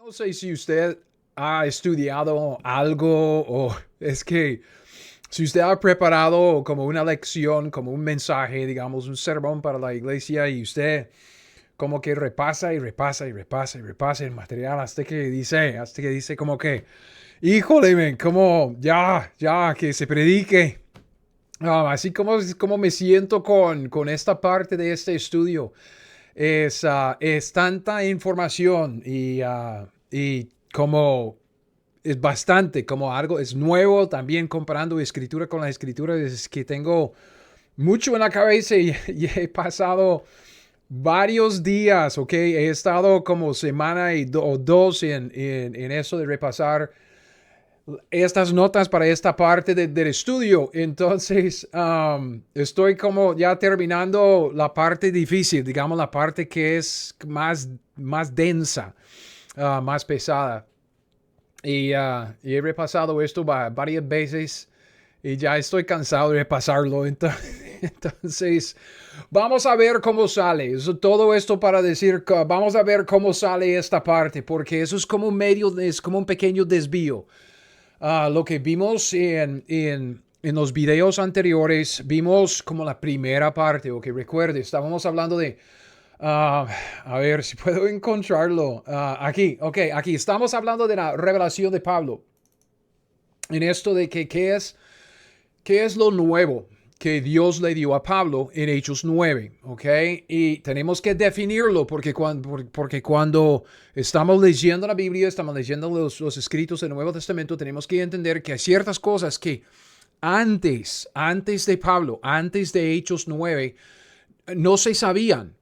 No sé si usted ha estudiado algo o es que si usted ha preparado como una lección, como un mensaje, digamos, un sermón para la iglesia y usted como que repasa y repasa y repasa y repasa el material hasta que dice como que, híjole, men, como ya, que se predique. Así como me siento con esta parte de este estudio. Es tanta información y como es bastante, como algo es nuevo también comparando escritura con la escritura, es que tengo mucho en la cabeza y he pasado varios días, ¿ok? He estado como semana o dos en eso de repasar estas notas para esta parte del estudio. Entonces, estoy como ya terminando la parte difícil, digamos, la parte que es más densa, más pesada. Y he repasado esto varias veces y ya estoy cansado de repasarlo. Entonces, vamos a ver cómo sale. Todo esto para decir que vamos a ver cómo sale esta parte, porque eso es como un medio, es como un pequeño desvío. Lo que vimos en los videos anteriores, vimos como la primera parte, o que recuerde, estábamos hablando de, uh, a ver si puedo encontrarlo. Aquí, ok, aquí estamos hablando de la revelación de Pablo, en esto de que qué es lo nuevo que Dios le dio a Pablo en Hechos 9, ¿ok? Y tenemos que definirlo porque cuando estamos leyendo la Biblia, estamos leyendo los escritos del Nuevo Testamento, tenemos que entender que hay ciertas cosas que antes de Pablo, antes de Hechos 9, no se sabían.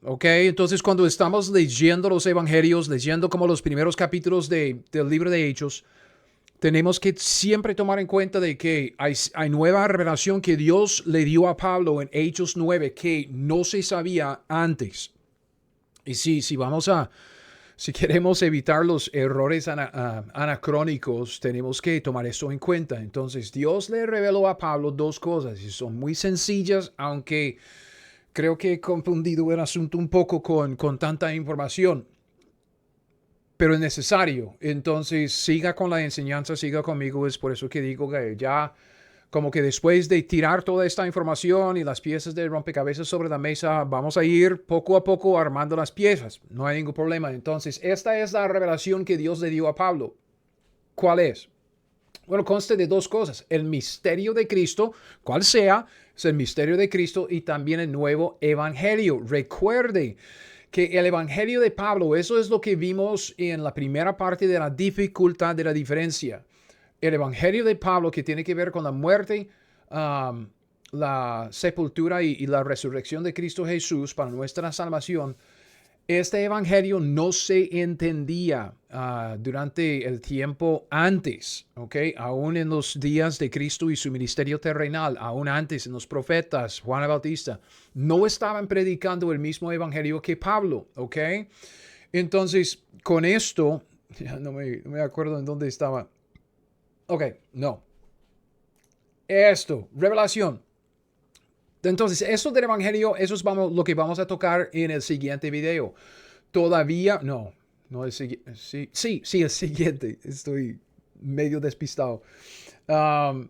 ¿Ok? Entonces, cuando estamos leyendo los evangelios, leyendo como los primeros capítulos del libro de Hechos, tenemos que siempre tomar en cuenta de que hay nueva revelación que Dios le dio a Pablo en Hechos 9 que no se sabía antes. Y si queremos evitar los errores anacrónicos, tenemos que tomar esto en cuenta. Entonces, Dios le reveló a Pablo dos cosas y son muy sencillas, aunque creo que he confundido el asunto un poco con tanta información, pero es necesario. Entonces, siga con la enseñanza, siga conmigo. Es por eso que digo que ya, como que después de tirar toda esta información y las piezas de rompecabezas sobre la mesa, vamos a ir poco a poco armando las piezas. No hay ningún problema. Entonces, esta es la revelación que Dios le dio a Pablo. ¿Cuál es? Bueno, consta de dos cosas. El misterio de Cristo, cual sea, es el misterio de Cristo y también el nuevo evangelio. Recuerde que el evangelio de Pablo, eso es lo que vimos en la primera parte de la dificultad de la diferencia. El evangelio de Pablo que tiene que ver con la muerte, um, la sepultura y la resurrección de Cristo Jesús para nuestra salvación. Este evangelio no se entendía durante el tiempo antes, ¿ok? Aún en los días de Cristo y su ministerio terrenal, aún antes en los profetas, Juan el Bautista, no estaban predicando el mismo evangelio que Pablo, ¿ok? Entonces, con esto, ya no me acuerdo en dónde estaba. Ok, no. Esto, revelación. Entonces, eso del evangelio, eso es lo que vamos a tocar en el siguiente video. Todavía, no el siguiente, sí, el siguiente. Estoy medio despistado. Um,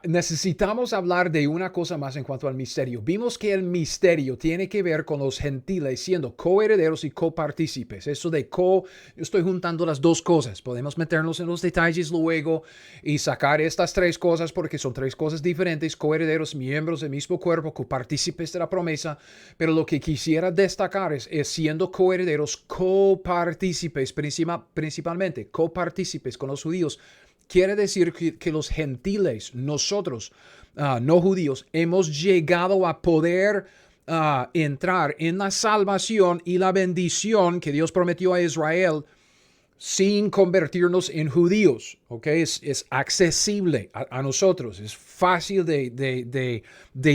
Necesitamos hablar de una cosa más en cuanto al misterio. Vimos que el misterio tiene que ver con los gentiles siendo coherederos y copartícipes. Eso de yo estoy juntando las dos cosas. Podemos meternos en los detalles luego y sacar estas tres cosas porque son tres cosas diferentes. Coherederos, miembros del mismo cuerpo, copartícipes de la promesa. Pero lo que quisiera destacar es siendo coherederos, copartícipes, principalmente copartícipes con los judíos. Quiere decir que los gentiles, nosotros, no judíos, hemos llegado a poder entrar en la salvación y la bendición que Dios prometió a Israel sin convertirnos en judíos. ¿Okay? Es accesible a nosotros. Es fácil de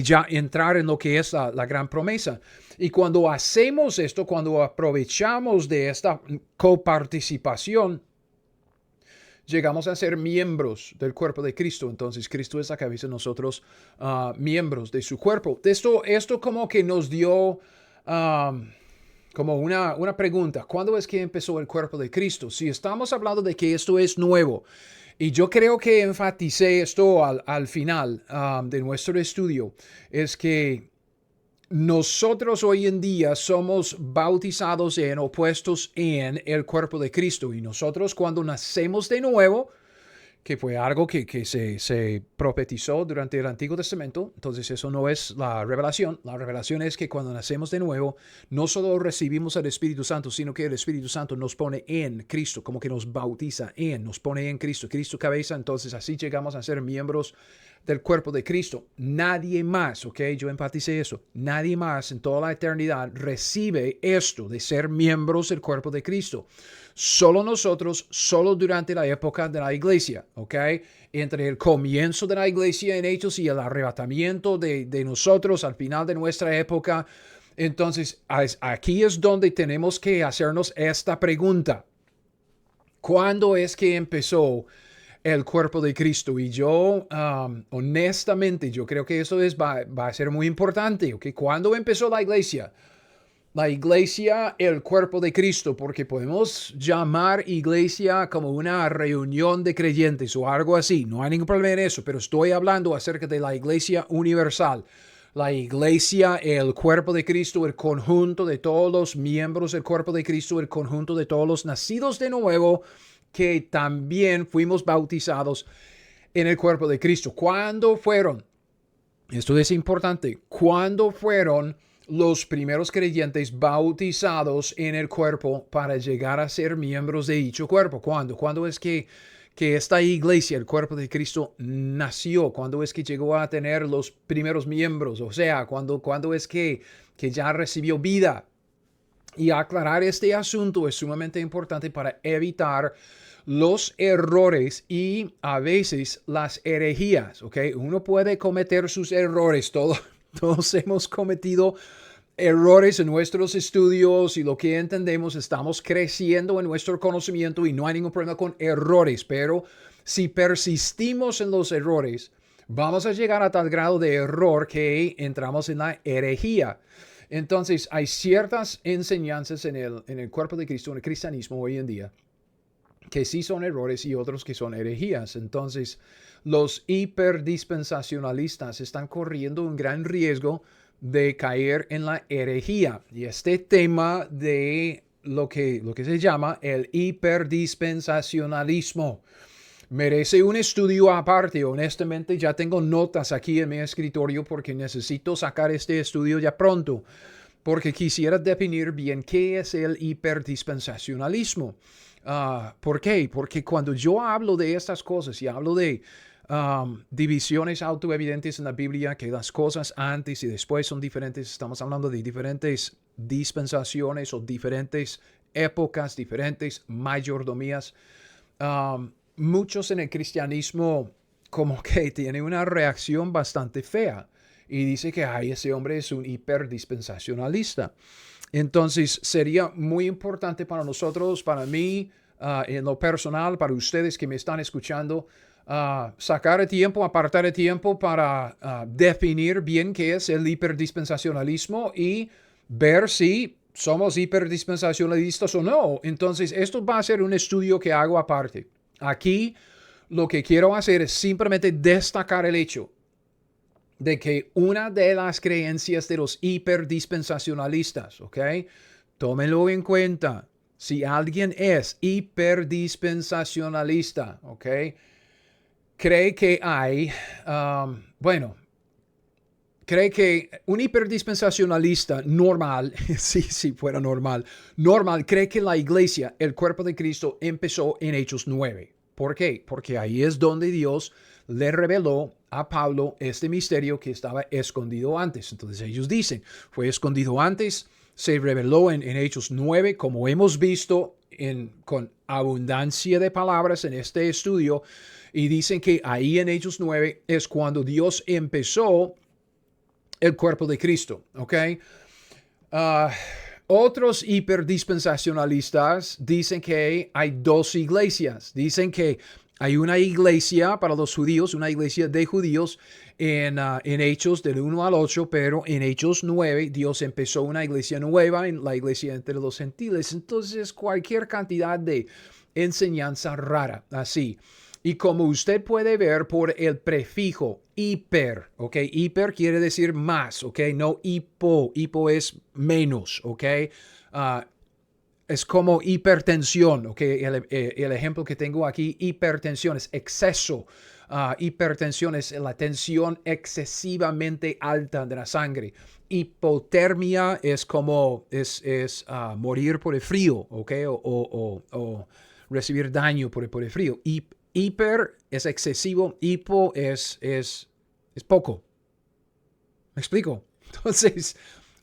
ya entrar en lo que es la gran promesa. Y cuando hacemos esto, cuando aprovechamos de esta coparticipación, llegamos a ser miembros del cuerpo de Cristo. Entonces Cristo es la cabeza, nosotros miembros de su cuerpo. Esto como que nos dio, como una pregunta. ¿Cuándo es que empezó el cuerpo de Cristo? Si estamos hablando de que esto es nuevo, y yo creo que enfaticé esto al final de nuestro estudio, es que nosotros hoy en día somos bautizados en o puestos en el cuerpo de Cristo. Y nosotros cuando nacemos de nuevo, que fue algo que se profetizó durante el Antiguo Testamento. Entonces eso no es la revelación. La revelación es que cuando nacemos de nuevo, no solo recibimos el Espíritu Santo, sino que el Espíritu Santo nos pone en Cristo, como que nos bautiza nos pone en Cristo, Cristo cabeza. Entonces así llegamos a ser miembros del cuerpo de Cristo. Nadie más, ¿ok? Yo enfaticé eso. Nadie más en toda la eternidad recibe esto de ser miembros del cuerpo de Cristo. Solo nosotros, solo durante la época de la iglesia, ¿ok? Entre el comienzo de la iglesia en Hechos y el arrebatamiento de nosotros al final de nuestra época. Entonces, aquí es donde tenemos que hacernos esta pregunta. ¿Cuándo es que empezó el cuerpo de Cristo? Y yo, honestamente, yo creo que eso va a ser muy importante, ¿ok? ¿Cuándo empezó la iglesia? La iglesia, el cuerpo de Cristo, porque podemos llamar iglesia como una reunión de creyentes o algo así. No hay ningún problema en eso, pero estoy hablando acerca de la iglesia universal. La iglesia, el cuerpo de Cristo, el conjunto de todos los miembros del cuerpo de Cristo, el conjunto de todos los nacidos de nuevo, que también fuimos bautizados en el cuerpo de Cristo. ¿Cuándo fueron? Esto es importante. ¿Cuándo fueron los primeros creyentes bautizados en el cuerpo para llegar a ser miembros de dicho cuerpo? ¿Cuándo? ¿Cuándo es que esta iglesia, el cuerpo de Cristo, nació? ¿Cuándo es que llegó a tener los primeros miembros? O sea, ¿cuándo es que ya recibió vida? Y aclarar este asunto es sumamente importante para evitar los errores y a veces las herejías, ¿ok? Uno puede cometer sus errores, todos hemos cometido errores en nuestros estudios y lo que entendemos, estamos creciendo en nuestro conocimiento y no hay ningún problema con errores, pero si persistimos en los errores, vamos a llegar a tal grado de error que entramos en la herejía. Entonces, hay ciertas enseñanzas en el cuerpo de Cristo, en el cristianismo hoy en día, que sí son errores y otros que son herejías. Entonces, los hiperdispensacionalistas están corriendo un gran riesgo de caer en la herejía. Y este tema de lo que se llama el hiperdispensacionalismo merece un estudio aparte. Honestamente, ya tengo notas aquí en mi escritorio porque necesito sacar este estudio ya pronto, porque quisiera definir bien qué es el hiperdispensacionalismo. ¿Por qué? Porque cuando yo hablo de estas cosas y hablo de divisiones autoevidentes en la Biblia, que las cosas antes y después son diferentes, estamos hablando de diferentes dispensaciones o diferentes épocas, diferentes mayordomías. Muchos en el cristianismo como que tienen una reacción bastante fea y dice que ese hombre es un hiperdispensacionalista. Entonces sería muy importante para nosotros, para mí, en lo personal, para ustedes que me están escuchando, sacar el tiempo, apartar el tiempo para definir bien qué es el hiperdispensacionalismo y ver si somos hiperdispensacionalistas o no. Entonces, esto va a ser un estudio que hago aparte. Aquí lo que quiero hacer es simplemente destacar el hecho de que una de las creencias de los hiperdispensacionalistas, ¿ok? Tómenlo en cuenta. Si alguien es hiperdispensacionalista, ¿ok? Cree que hay, cree que un hiperdispensacionalista normal, si fuera normal, cree que la iglesia, el cuerpo de Cristo, empezó en Hechos 9. ¿Por qué? Porque ahí es donde Dios le reveló a Pablo este misterio que estaba escondido antes. Entonces ellos dicen, fue escondido antes, se reveló en Hechos 9, como hemos visto con abundancia de palabras en este estudio, y dicen que ahí en Hechos 9 es cuando Dios empezó el cuerpo de Cristo, ¿ok? Otros hiperdispensacionalistas dicen que hay dos iglesias. Dicen que Hay una iglesia para los judíos, una iglesia de judíos en Hechos del 1 al 8, pero en Hechos 9 Dios empezó una iglesia nueva, en la iglesia entre los gentiles. Entonces cualquier cantidad de enseñanza rara, así. Y como usted puede ver por el prefijo hiper, ¿ok? Hiper quiere decir más, ¿ok? No hipo, hipo es menos, ¿ok? Es como hipertensión, ¿ok? El ejemplo que tengo aquí, hipertensión es exceso. Hipertensión es la tensión excesivamente alta de la sangre. Hipotermia es como morir por el frío, ¿ok? O recibir daño por el frío. Hiper es excesivo, hipo es poco. ¿Me explico? Entonces,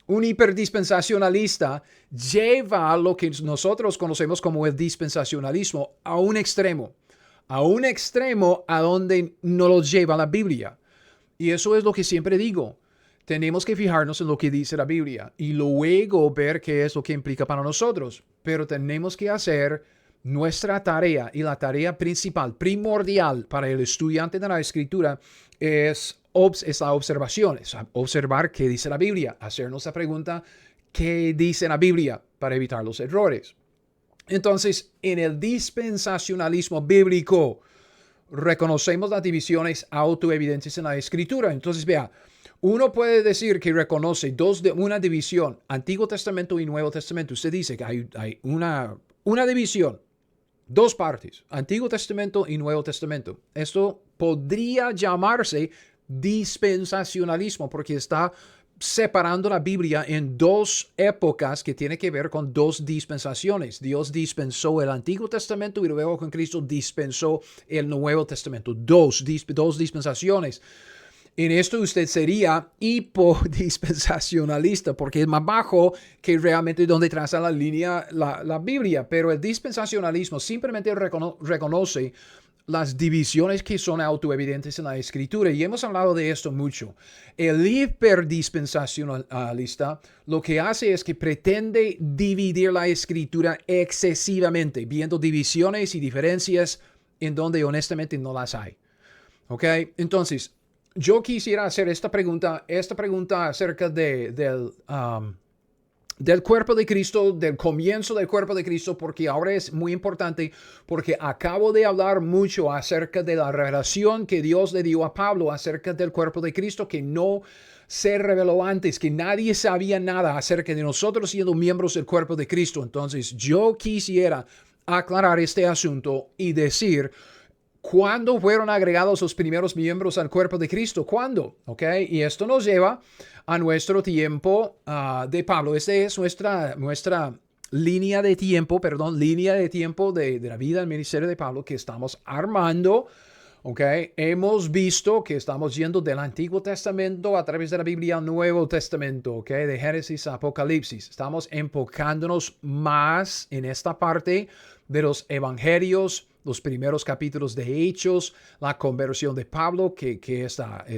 un hiperdispensacionalista lleva lo que nosotros conocemos como el dispensacionalismo a un extremo a donde no lo lleva la Biblia. Y eso es lo que siempre digo. Tenemos que fijarnos en lo que dice la Biblia y luego ver qué es lo que implica para nosotros. Pero tenemos que hacer nuestra tarea, y la tarea principal, primordial para el estudiante de la Escritura es la observación, es observar qué dice la Biblia, hacernos la pregunta, ¿qué dice la Biblia? Para evitar los errores. Entonces, en el dispensacionalismo bíblico, reconocemos las divisiones autoevidentes en la Escritura. Entonces, vea, uno puede decir que reconoce una división, Antiguo Testamento y Nuevo Testamento. Usted dice que hay una división, dos partes, Antiguo Testamento y Nuevo Testamento. Esto podría llamarse dispensacionalismo porque está separando la Biblia en dos épocas que tiene que ver con dos dispensaciones. Dios dispensó el Antiguo Testamento y luego con Cristo dispensó el Nuevo Testamento. Dos dispensaciones. En esto usted sería hipodispensacionalista porque es más bajo que realmente donde traza la línea la Biblia. Pero el dispensacionalismo simplemente reconoce las divisiones que son autoevidentes en la Escritura. Y hemos hablado de esto mucho. El hiperdispensacionalista lo que hace es que pretende dividir la Escritura excesivamente, viendo divisiones y diferencias en donde honestamente no las hay. ¿Ok? Entonces, yo quisiera hacer esta pregunta acerca del cuerpo de Cristo, del comienzo del cuerpo de Cristo, porque ahora es muy importante, porque acabo de hablar mucho acerca de la revelación que Dios le dio a Pablo acerca del cuerpo de Cristo, que no se reveló antes, que nadie sabía nada acerca de nosotros siendo miembros del cuerpo de Cristo. Entonces, yo quisiera aclarar este asunto y decir, ¿cuándo fueron agregados los primeros miembros al cuerpo de Cristo? ¿Cuándo? ¿Ok? Y esto nos lleva a nuestro tiempo de Pablo. Esta es nuestra línea de tiempo de la vida del ministerio de Pablo que estamos armando. ¿Ok? Hemos visto que estamos yendo del Antiguo Testamento a través de la Biblia al Nuevo Testamento. ¿Ok? De Génesis a Apocalipsis. Estamos enfocándonos más en esta parte de los evangelios, los primeros capítulos de Hechos, la conversión de Pablo, que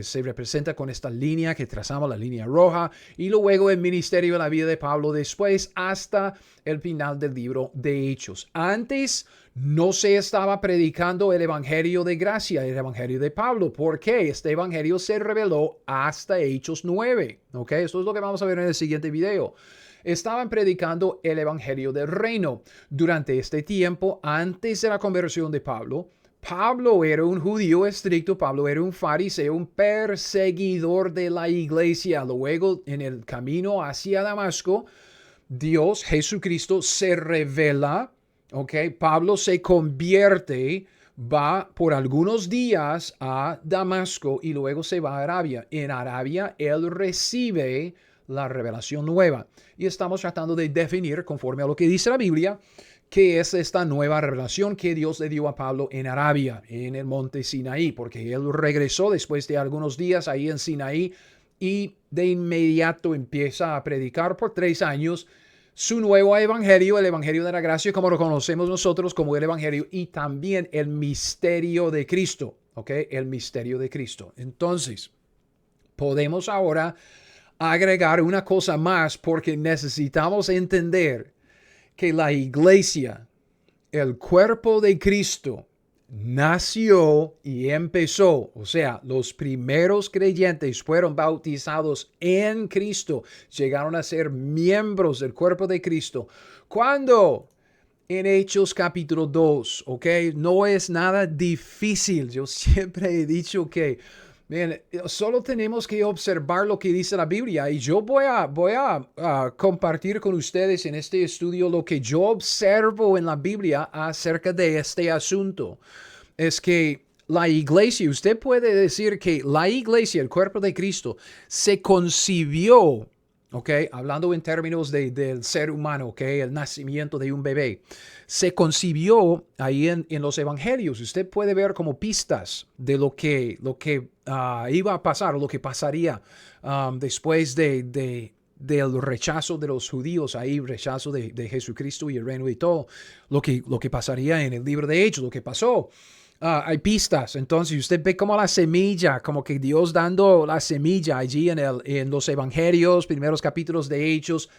se representa con esta línea que trazamos, la línea roja, y luego el ministerio de la vida de Pablo después hasta el final del libro de Hechos. Antes no se estaba predicando el evangelio de gracia, el evangelio de Pablo. ¿Por qué? Este evangelio se reveló hasta Hechos 9. ¿Ok? Esto es lo que vamos a ver en el siguiente video. Estaban predicando el evangelio del reino. Durante este tiempo, antes de la conversión de Pablo, Pablo era un judío estricto, Pablo era un fariseo, un perseguidor de la iglesia. Luego, en el camino hacia Damasco, Dios, Jesucristo, se revela, ¿ok? Pablo se convierte, va por algunos días a Damasco y luego se va a Arabia. En Arabia, él recibe la revelación nueva. Y estamos tratando de definir, conforme a lo que dice la Biblia, qué es esta nueva revelación que Dios le dio a Pablo en Arabia, en el monte Sinaí, porque él regresó después de algunos días ahí en Sinaí y de inmediato empieza a predicar por 3 años su nuevo evangelio, el evangelio de la gracia, como lo conocemos nosotros como el evangelio, y también el misterio de Cristo, ¿ok? El misterio de Cristo. Entonces, podemos ahora agregar una cosa más porque necesitamos entender que la iglesia, el cuerpo de Cristo, nació y empezó. O sea, los primeros creyentes fueron bautizados en Cristo. Llegaron a ser miembros del cuerpo de Cristo. ¿Cuándo? En Hechos capítulo 2, ¿ok? No es nada difícil. Yo siempre he dicho que, bien, solo tenemos que observar lo que dice la Biblia y yo voy a compartir con ustedes en este estudio lo que yo observo en la Biblia acerca de este asunto. Es que la iglesia, usted puede decir que la iglesia, el cuerpo de Cristo, se concibió, ¿ok? Hablando en términos del ser humano, ¿ok? El nacimiento de un bebé. Se concibió ahí en los evangelios. Usted puede ver como pistas de lo que iba a pasar, o lo que pasaría después del rechazo de los judíos, ahí rechazo de Jesucristo y el reino y todo, lo que pasaría en el libro de Hechos, lo que pasó. Hay pistas, entonces usted ve como la semilla, como que Dios dando la semilla allí en los evangelios, primeros capítulos de Hechos,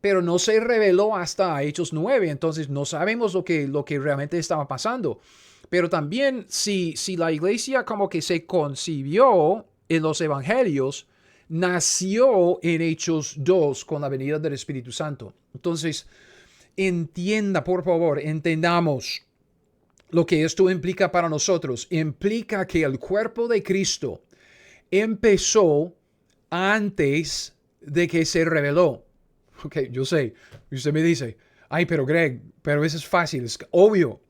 pero no se reveló hasta Hechos 9, entonces no sabemos lo que realmente estaba pasando. Pero también si la iglesia como que se concibió en los evangelios, nació en Hechos 2 con la venida del Espíritu Santo. Entonces, entienda, por favor, entendamos lo que esto implica para nosotros. Implica que el cuerpo de Cristo empezó antes de que se reveló. Ok, yo sé. Y usted me dice, ay, pero Greg, pero eso es fácil. Es obvio.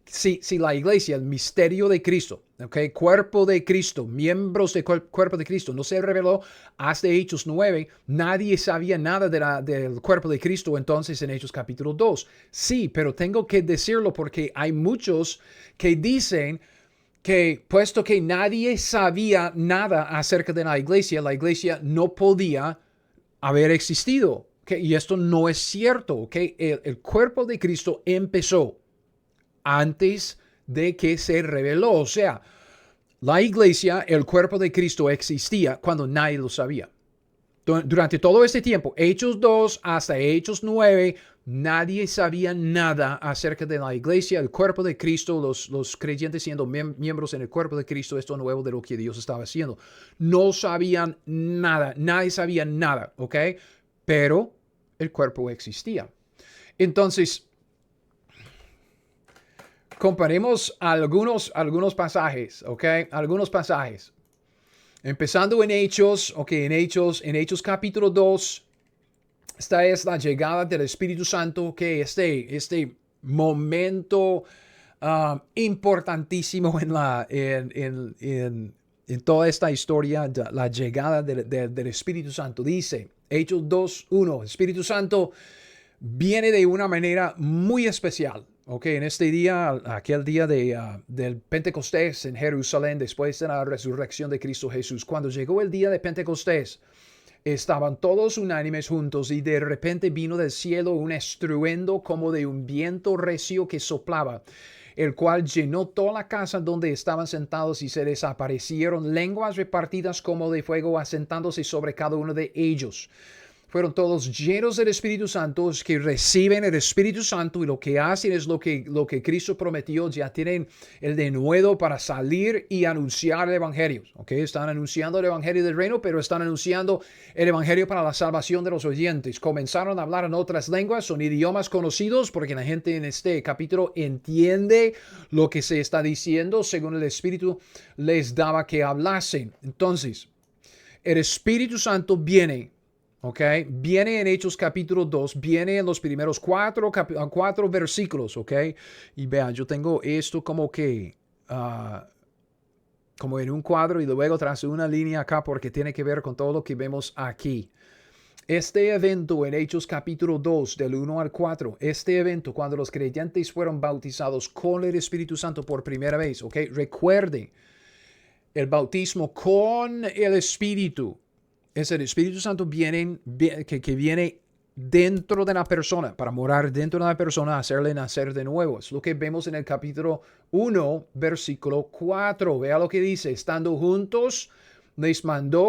Si la iglesia, el misterio de Cristo, ok, cuerpo de Cristo, miembros del cuerpo de Cristo, no se reveló hasta Hechos 9, nadie sabía nada del cuerpo de Cristo entonces en Hechos capítulo 2. Sí, pero tengo que decirlo porque hay muchos que dicen que puesto que nadie sabía nada acerca de la iglesia no podía haber existido. Okay, y esto no es cierto. Okay, el cuerpo de Cristo empezó antes de que se reveló. O sea, la iglesia, el cuerpo de Cristo existía cuando nadie lo sabía. Durante todo este tiempo, Hechos 2 hasta Hechos 9, nadie sabía nada acerca de la iglesia, el cuerpo de Cristo, los creyentes siendo miembros en el cuerpo de Cristo, esto nuevo de lo que Dios estaba haciendo. No sabían nada, nadie sabía nada, ¿ok? Pero el cuerpo existía. Entonces, comparemos algunos pasajes, ¿ok? Algunos pasajes. Empezando en Hechos, ok, en Hechos capítulo 2, esta es la llegada del Espíritu Santo, que este momento importantísimo en toda esta historia, la llegada del Espíritu Santo. Dice, Hechos 2:1, el Espíritu Santo viene de una manera muy especial. Ok, en este día, aquel día del Pentecostés en Jerusalén, después de la resurrección de Cristo Jesús, cuando llegó el día de Pentecostés, estaban todos unánimes juntos y de repente vino del cielo un estruendo como de un viento recio que soplaba, el cual llenó toda la casa donde estaban sentados y se les aparecieron lenguas repartidas como de fuego asentándose sobre cada uno de ellos. Fueron todos llenos del Espíritu Santo, que reciben el Espíritu Santo y lo que hacen es lo que Cristo prometió. Ya tienen el denuedo para salir y anunciar el Evangelio. ¿Okay? Están anunciando el Evangelio del reino, pero están anunciando el Evangelio para la salvación de los oyentes. Comenzaron a hablar en otras lenguas, son idiomas conocidos porque la gente en este capítulo entiende lo que se está diciendo según el Espíritu les daba que hablasen. Entonces, el Espíritu Santo viene. ¿Ok? Viene en Hechos capítulo 2, viene en los primeros cuatro versículos, ¿ok? Y vean, yo tengo esto como que, como en un cuadro y luego trazo una línea acá porque tiene que ver con todo lo que vemos aquí. Este evento en Hechos capítulo 2, del 1 al 4, este evento cuando los creyentes fueron bautizados con el Espíritu Santo por primera vez, ¿ok? Recuerden, el bautismo con el Espíritu. Es el Espíritu Santo que viene dentro de la persona, para morar dentro de la persona, hacerle nacer de nuevo. Es lo que vemos en el capítulo 1, versículo 4. Vea lo que dice, estando juntos,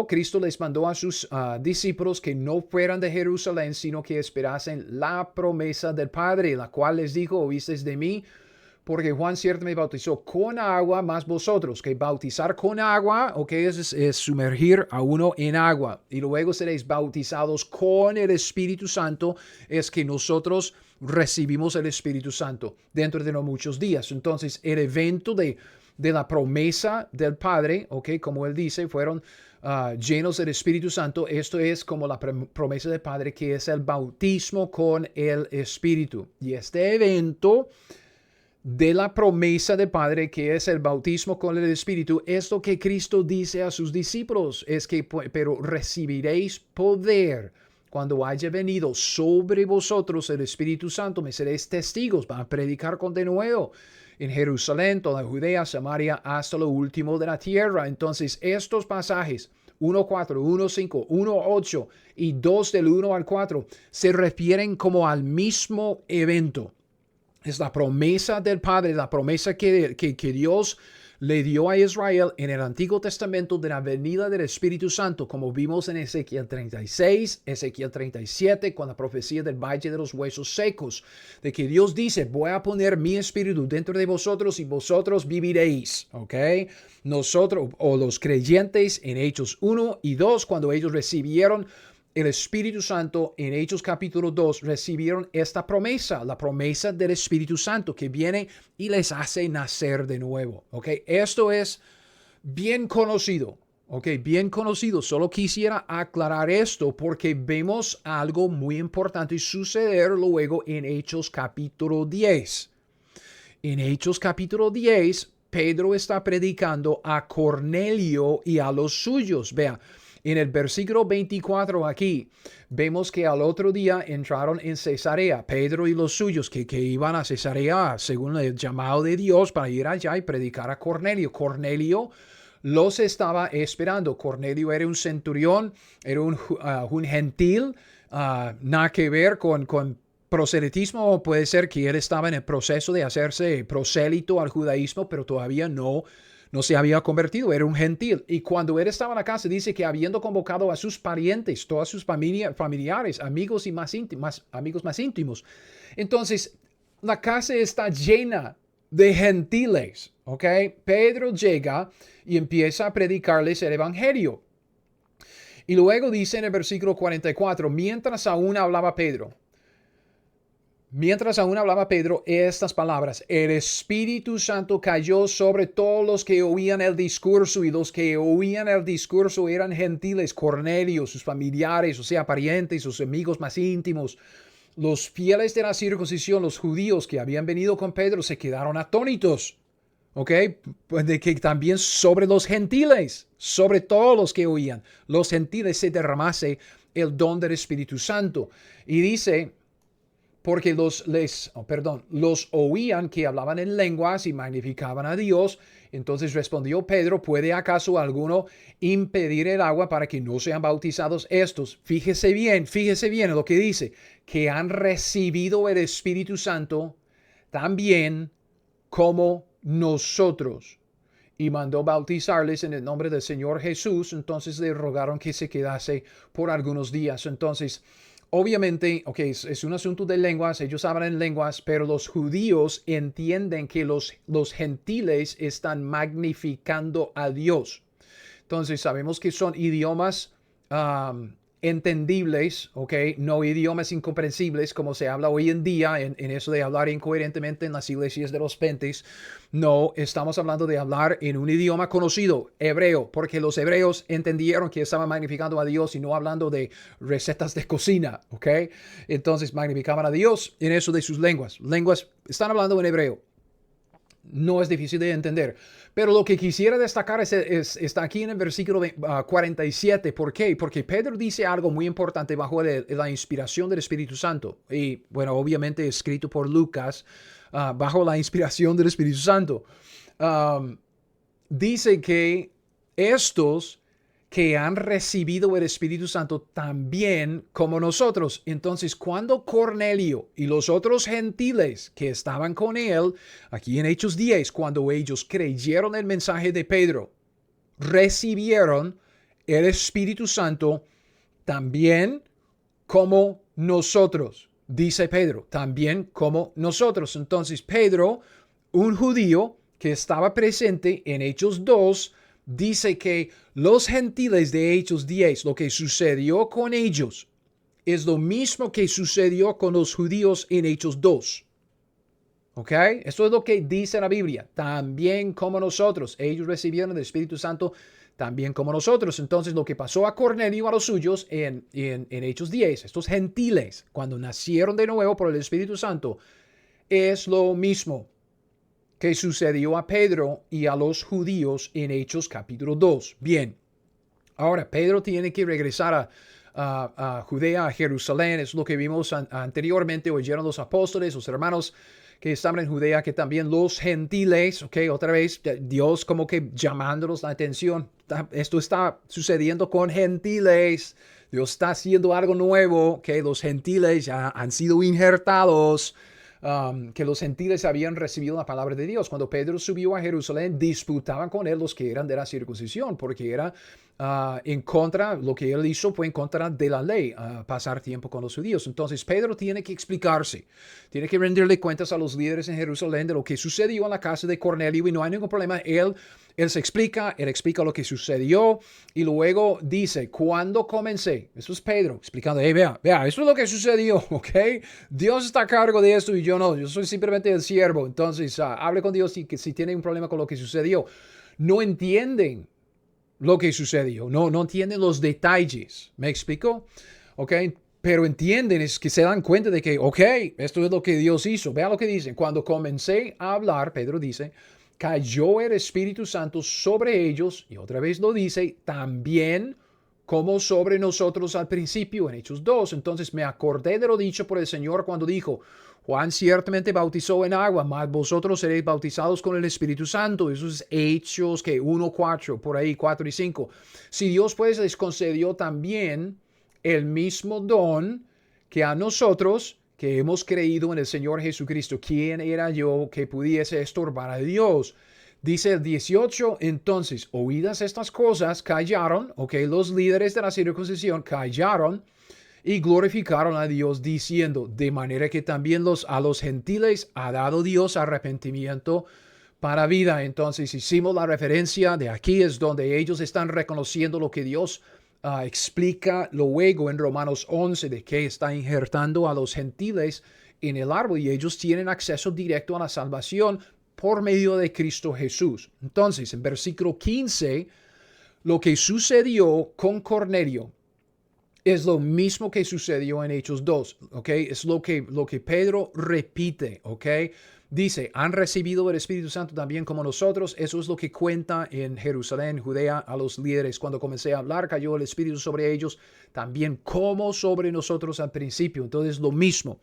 Cristo les mandó a sus discípulos que no fueran de Jerusalén, sino que esperasen la promesa del Padre, la cual les dijo, oísteis de mí. porque Juan ciertamente bautizó con agua, más vosotros, que bautizar con agua, ok, es sumergir a uno en agua, y luego seréis bautizados con el Espíritu Santo, es que nosotros recibimos el Espíritu Santo dentro de no muchos días. Entonces, el evento de la promesa del Padre, ok, como él dice, fueron llenos del Espíritu Santo. Esto es como la promesa del Padre, que es el bautismo con el Espíritu. Y este evento de la promesa del Padre, que es el bautismo con el Espíritu, es lo que Cristo dice a sus discípulos, es que, pero recibiréis poder cuando haya venido sobre vosotros el Espíritu Santo, me seréis testigos, van a predicar con de nuevo en Jerusalén, toda Judea, Samaria, hasta lo último de la tierra. Entonces, estos pasajes 1.4, 1.5, 1.8 y 2 del 1 al 4 se refieren como al mismo evento. Es la promesa del Padre, la promesa que Dios le dio a Israel en el Antiguo Testamento de la venida del Espíritu Santo, como vimos en Ezequiel 36, Ezequiel 37, con la profecía del Valle de los Huesos Secos, de que Dios dice, voy a poner mi Espíritu dentro de vosotros y vosotros viviréis, ¿ok? Nosotros, o los creyentes en Hechos 1 y 2, cuando ellos recibieron el Espíritu Santo en Hechos capítulo 2, recibieron esta promesa, la promesa del Espíritu Santo que viene y les hace nacer de nuevo. ¿Ok? Esto es bien conocido. ¿Ok? Bien conocido. Solo quisiera aclarar esto porque vemos algo muy importante suceder luego en Hechos capítulo 10. En Hechos capítulo 10, Pedro está predicando a Cornelio y a los suyos. Vea. En el versículo 24 aquí, vemos que al otro día entraron en Cesarea, Pedro y los suyos que iban a Cesarea según el llamado de Dios para ir allá y predicar a Cornelio. Cornelio los estaba esperando. Cornelio era un centurión, era un gentil, nada que ver con proselitismo. Puede ser que él estaba en el proceso de hacerse prosélito al judaísmo, pero todavía no se había convertido, era un gentil. Y cuando él estaba en la casa, dice que habiendo convocado a sus parientes, todas sus familiares, amigos y amigos más íntimos. Entonces, la casa está llena de gentiles, ¿ok? Pedro llega y empieza a predicarles el evangelio. Y luego dice en el versículo 44, mientras aún hablaba Pedro, estas palabras, el Espíritu Santo cayó sobre todos los que oían el discurso, y los que oían el discurso eran gentiles, Cornelio, sus familiares, o sea, parientes, sus amigos más íntimos. Los fieles de la circuncisión, los judíos que habían venido con Pedro, se quedaron atónitos. ¿Ok? Pues de que también sobre los gentiles, sobre todos los que oían, los gentiles se derramase el don del Espíritu Santo. Y dice, porque los oían que hablaban en lenguas y magnificaban a Dios. Entonces respondió Pedro, ¿puede acaso alguno impedir el agua para que no sean bautizados estos? Fíjese bien en lo que dice, que han recibido el Espíritu Santo también como nosotros. Y mandó bautizarles en el nombre del Señor Jesús. Entonces le rogaron que se quedase por algunos días. Entonces, obviamente, es un asunto de lenguas, ellos hablan en lenguas, pero los judíos entienden que los gentiles están magnificando a Dios. Entonces, sabemos que son idiomas entendibles, no idiomas incomprensibles como se habla hoy en día en eso de hablar incoherentemente en las iglesias de los pentes. No, estamos hablando de hablar en un idioma conocido, hebreo, porque los hebreos entendieron que estaban magnificando a Dios y no hablando de recetas de cocina, Entonces magnificaban a Dios en eso de sus lenguas. Están hablando en hebreo. No es difícil de entender. Pero lo que quisiera destacar está aquí en el versículo 47. ¿Por qué? Porque Pedro dice algo muy importante bajo la inspiración del Espíritu Santo. Y bueno, obviamente escrito por Lucas, bajo la inspiración del Espíritu Santo. Dice que estos que han recibido el Espíritu Santo también como nosotros. Entonces, cuando Cornelio y los otros gentiles que estaban con él, aquí en Hechos 10, cuando ellos creyeron el mensaje de Pedro, recibieron el Espíritu Santo también como nosotros. Dice Pedro, también como nosotros. Entonces, Pedro un judío que estaba presente en Hechos 2 dice que los gentiles de Hechos 10, lo que sucedió con ellos, es lo mismo que sucedió con los judíos en Hechos 2. ¿Ok? Esto es lo que dice la Biblia. También como nosotros. Ellos recibieron el Espíritu Santo también como nosotros. Entonces, lo que pasó a Cornelio, a los suyos, en Hechos 10, estos gentiles, cuando nacieron de nuevo por el Espíritu Santo, es lo mismo que sucedió a Pedro y a los judíos en Hechos capítulo 2. Bien, ahora Pedro tiene que regresar a Judea, a Jerusalén. Es lo que vimos anteriormente. Oyeron los apóstoles, los hermanos que estaban en Judea, que también los gentiles, ok, otra vez Dios como que llamándonos la atención. Esto está sucediendo con gentiles. Dios está haciendo algo nuevo, que los gentiles ya han sido injertados. Que los gentiles habían recibido la palabra de Dios. Cuando Pedro subió a Jerusalén, disputaban con él los que eran de la circuncisión, porque era en contra, lo que él hizo fue en contra de la ley, pasar tiempo con los judíos. Entonces Pedro tiene que explicarse, tiene que rendirle cuentas a los líderes en Jerusalén de lo que sucedió en la casa de Cornelio, y no hay ningún problema. Él se explica, él explica lo que sucedió y luego dice, cuando comencé, eso es Pedro explicando, vea, esto es lo que sucedió, ¿ok? Dios está a cargo de esto y yo no, yo soy simplemente el siervo. Entonces, hable con Dios si tiene un problema con lo que sucedió. No entienden lo que sucedió, no entienden los detalles, ¿me explico? ¿Ok? Pero entienden, es que se dan cuenta de que, ok, esto es lo que Dios hizo. Vea lo que dicen. Cuando comencé a hablar, Pedro dice, cayó el Espíritu Santo sobre ellos, y otra vez lo dice, también como sobre nosotros al principio en Hechos 2. Entonces me acordé de lo dicho por el Señor cuando dijo, Juan ciertamente bautizó en agua, mas vosotros seréis bautizados con el Espíritu Santo. Eso es Hechos que 1:4, por ahí 4 y 5. Si Dios pues les concedió también el mismo don que a nosotros, que hemos creído en el Señor Jesucristo, ¿quién era yo que pudiese estorbar a Dios? Dice el 18, entonces, oídas estas cosas, callaron, ok, los líderes de la circuncisión callaron y glorificaron a Dios diciendo, de manera que también a los gentiles ha dado Dios arrepentimiento para vida. Entonces hicimos la referencia de aquí, es donde ellos están reconociendo lo que Dios explica luego en Romanos 11, de que está injertando a los gentiles en el árbol y ellos tienen acceso directo a la salvación por medio de Cristo Jesús. Entonces, en versículo 15, lo que sucedió con Cornelio es lo mismo que sucedió en Hechos 2, ¿ok? Es lo que Pedro repite, ¿ok? Dice, han recibido el Espíritu Santo también como nosotros. Eso es lo que cuenta en Jerusalén, Judea, a los líderes. Cuando comencé a hablar, cayó el Espíritu sobre ellos, también como sobre nosotros al principio. Entonces, lo mismo.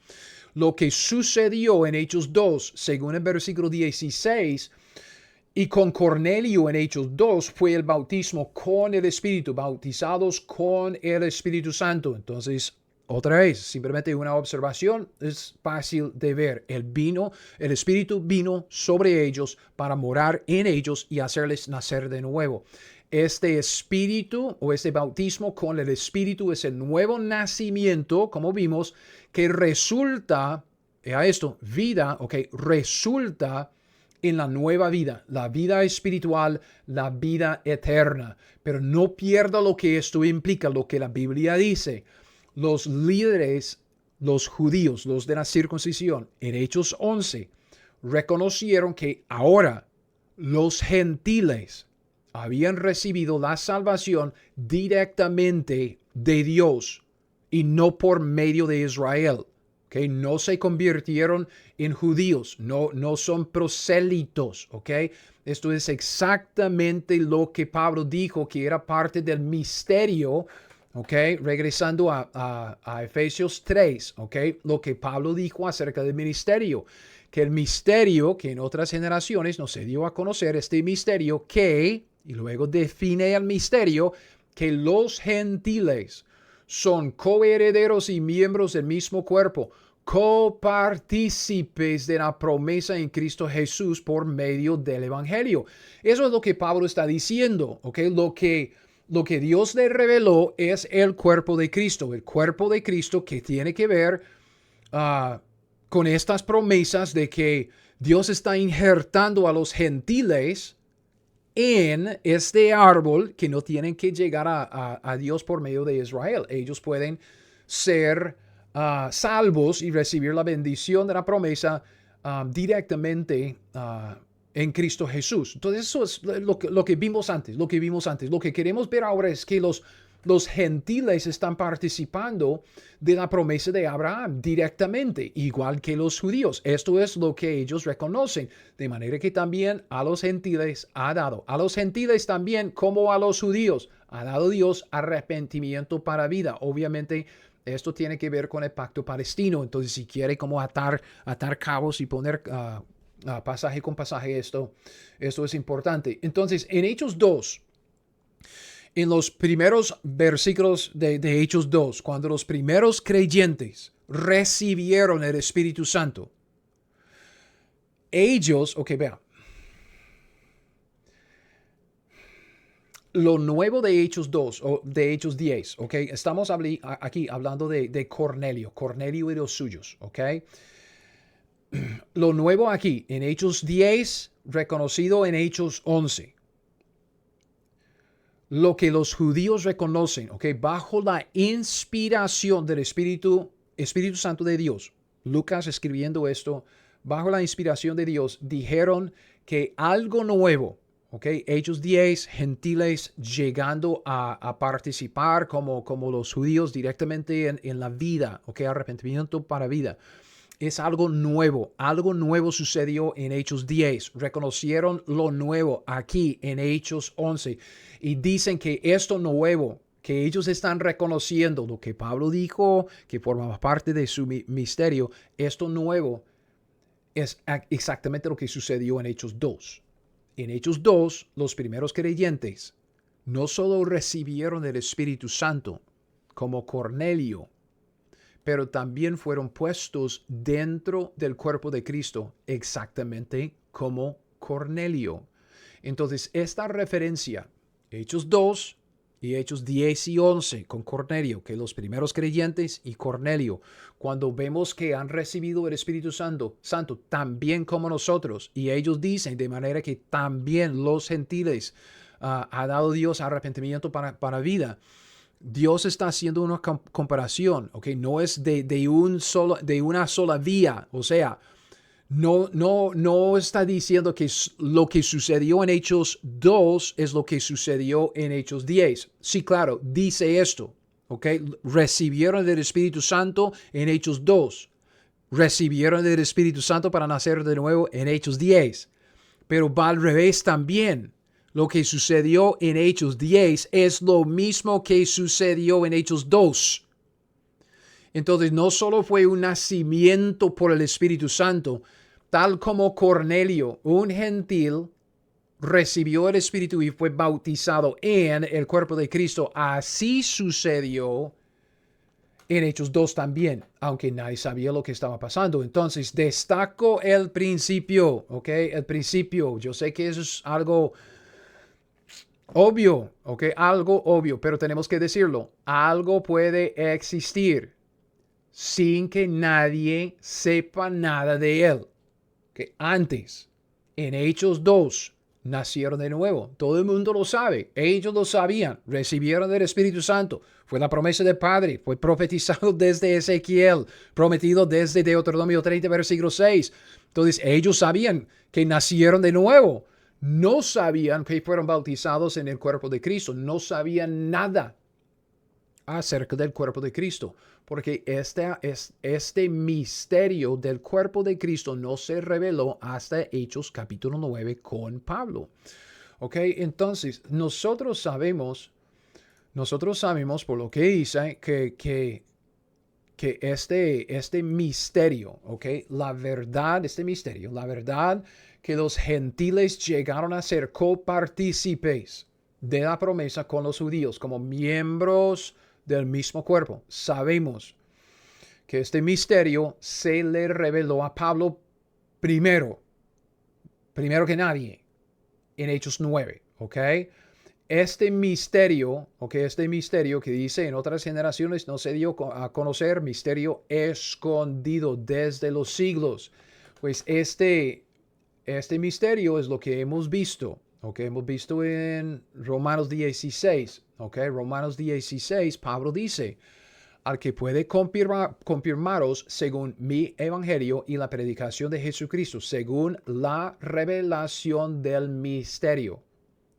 Lo que sucedió en Hechos 2, según el versículo 16, y con Cornelio en Hechos 2 fue el bautismo con el Espíritu, bautizados con el Espíritu Santo. Entonces, otra vez, simplemente una observación, es fácil de ver. El Espíritu vino sobre ellos para morar en ellos y hacerles nacer de nuevo. Este Espíritu o este bautismo con el Espíritu es el nuevo nacimiento, como vimos, que resulta, a esto, vida, ok, resulta en la nueva vida, la vida espiritual, la vida eterna. Pero no pierda lo que esto implica, lo que la Biblia dice. Los líderes, los judíos, los de la circuncisión, en Hechos 11, reconocieron que ahora los gentiles habían recibido la salvación directamente de Dios y no por medio de Israel. Okay, no se convirtieron en judíos, no son prosélitos, okay. Esto es exactamente lo que Pablo dijo que era parte del misterio, okay. Regresando a Efesios 3, okay, lo que Pablo dijo acerca del ministerio, que el misterio que en otras generaciones no se dio a conocer, este misterio que, y luego define el misterio, que los gentiles son coherederos y miembros del mismo cuerpo, copartícipes de la promesa en Cristo Jesús por medio del Evangelio. Eso es lo que Pablo está diciendo, ¿ok? Lo que Dios le reveló es el cuerpo de Cristo que tiene que ver con estas promesas de que Dios está injertando a los gentiles en este árbol que no tienen que llegar a Dios por medio de Israel. Ellos pueden ser salvos y recibir la bendición de la promesa directamente en Cristo Jesús. Entonces eso es lo que vimos antes, lo que vimos antes. Lo que queremos ver ahora es que los gentiles están participando de la promesa de Abraham directamente, igual que los judíos. Esto es lo que ellos reconocen, de manera que también a los gentiles ha dado. A los gentiles también, como a los judíos, ha dado Dios arrepentimiento para vida. Obviamente, esto tiene que ver con el pacto palestino. Entonces, si quiere como atar cabos y poner pasaje con pasaje, esto es importante. Entonces, en Hechos 2, en los primeros versículos de Hechos 2, cuando los primeros creyentes recibieron el Espíritu Santo, ellos, vea, lo nuevo de Hechos 2 o de Hechos 10, estamos aquí hablando de Cornelio y los suyos, Lo nuevo aquí en Hechos 10, reconocido en Hechos 11. Lo que los judíos reconocen, bajo la inspiración del Espíritu Santo de Dios. Lucas escribiendo esto, bajo la inspiración de Dios, dijeron que algo nuevo, Hechos 10, gentiles llegando a participar como los judíos directamente en la vida, arrepentimiento para vida. Es algo nuevo sucedió en Hechos 10. Reconocieron lo nuevo aquí en Hechos 11. Y dicen que esto nuevo que ellos están reconociendo, lo que Pablo dijo, que formaba parte de su misterio, esto nuevo es exactamente lo que sucedió en Hechos 2. En Hechos 2, los primeros creyentes no solo recibieron el Espíritu Santo como Cornelio, pero también fueron puestos dentro del cuerpo de Cristo, exactamente como Cornelio. Entonces, esta referencia, Hechos 2 y Hechos 10 y 11, con Cornelio, que los primeros creyentes y Cornelio, cuando vemos que han recibido el Espíritu Santo, también como nosotros, y ellos dicen de manera que también los gentiles ha dado Dios arrepentimiento para vida. Dios está haciendo una comparación, no es de una sola vía, o sea, no está diciendo que lo que sucedió en Hechos 2 es lo que sucedió en Hechos 10. Sí, claro, dice esto, recibieron el Espíritu Santo en Hechos 2, recibieron el Espíritu Santo para nacer de nuevo en Hechos 10, pero va al revés también. Lo que sucedió en Hechos 10 es lo mismo que sucedió en Hechos 2. Entonces, no solo fue un nacimiento por el Espíritu Santo, tal como Cornelio, un gentil, recibió el Espíritu y fue bautizado en el cuerpo de Cristo. Así sucedió en Hechos 2 también, aunque nadie sabía lo que estaba pasando. Entonces, destaco el principio, el principio. Yo sé que eso es algo obvio, algo obvio, pero tenemos que decirlo. Algo puede existir sin que nadie sepa nada de él. Antes, en Hechos 2, nacieron de nuevo. Todo el mundo lo sabe. Ellos lo sabían. Recibieron del Espíritu Santo. Fue la promesa del Padre. Fue profetizado desde Ezequiel. Prometido desde Deuteronomio 30, versículo 6. Entonces, ellos sabían que nacieron de nuevo. No sabían que fueron bautizados en el cuerpo de Cristo. No sabían nada acerca del cuerpo de Cristo, porque este misterio del cuerpo de Cristo no se reveló hasta Hechos capítulo 9 con Pablo. Entonces nosotros sabemos por lo que dice que este misterio, la verdad que los gentiles llegaron a ser copartícipes de la promesa con los judíos como miembros del mismo cuerpo. Sabemos que este misterio se le reveló a Pablo primero que nadie, en Hechos 9, Este misterio que dice en otras generaciones no se dio a conocer, misterio escondido desde los siglos. Pues este este misterio es lo que hemos visto. Ok, hemos visto en Romanos 16. Ok, Romanos 16, Pablo dice, al que puede confirmaros según mi evangelio y la predicación de Jesucristo, según la revelación del misterio,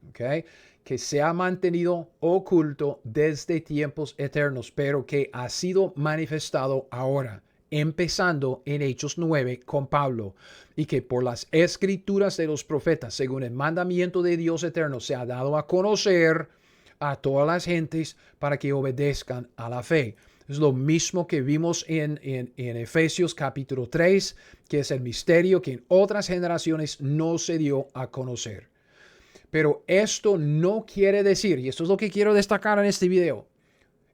¿okay? Que se ha mantenido oculto desde tiempos eternos, pero que ha sido manifestado ahora, empezando en Hechos 9 con Pablo, y que por las escrituras de los profetas, según el mandamiento de Dios eterno, se ha dado a conocer a todas las gentes para que obedezcan a la fe. Es lo mismo que vimos en Efesios capítulo 3, que es el misterio que en otras generaciones no se dio a conocer. Pero esto no quiere decir, y esto es lo que quiero destacar en este video,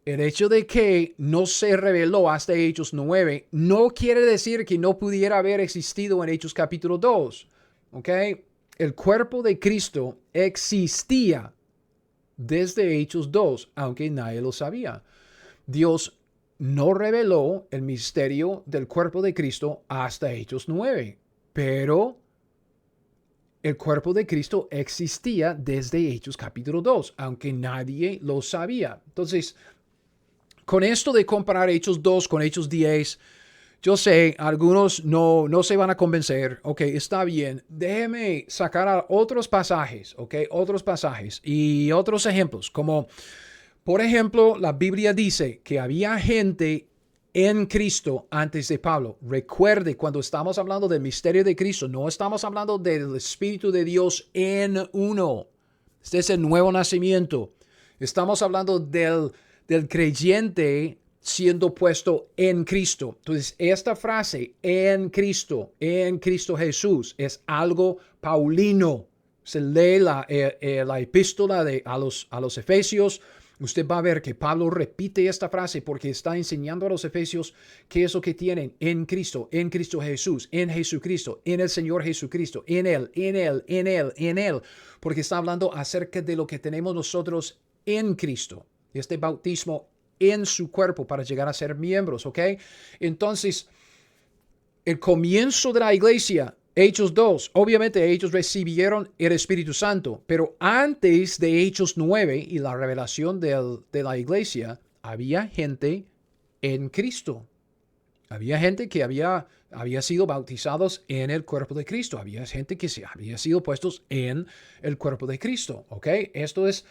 el hecho de que no se reveló hasta Hechos 9 no quiere decir que no pudiera haber existido en Hechos capítulo 2. ¿Ok? El cuerpo de Cristo existía desde Hechos 2, aunque nadie lo sabía. Dios no reveló el misterio del cuerpo de Cristo hasta Hechos 9, pero el cuerpo de Cristo existía desde Hechos capítulo 2, aunque nadie lo sabía. Entonces, con esto de comparar Hechos 2 con Hechos 10, yo sé, algunos no se van a convencer. Ok, está bien. Déjeme sacar a otros pasajes, ok, otros pasajes y otros ejemplos, como por ejemplo, la Biblia dice que había gente en Cristo antes de Pablo. Recuerde, cuando estamos hablando del misterio de Cristo, no estamos hablando del Espíritu de Dios en uno. Este es el nuevo nacimiento. Estamos hablando del creyente siendo puesto en Cristo. Entonces, esta frase, en Cristo Jesús, es algo paulino. Se lee la epístola a los Efesios. Usted va a ver que Pablo repite esta frase porque está enseñando a los efesios qué es lo que tienen en Cristo Jesús, en Jesucristo, en el Señor Jesucristo, en Él, porque está hablando acerca de lo que tenemos nosotros en Cristo, este bautismo en su cuerpo para llegar a ser miembros, ¿ok? Entonces, el comienzo de la iglesia, Hechos 2, obviamente ellos recibieron el Espíritu Santo, pero antes de Hechos 9 y la revelación de la iglesia, había gente en Cristo. Había gente que había sido bautizados en el cuerpo de Cristo. Había gente que había sido puestos en el cuerpo de Cristo, ¿ok? Esto es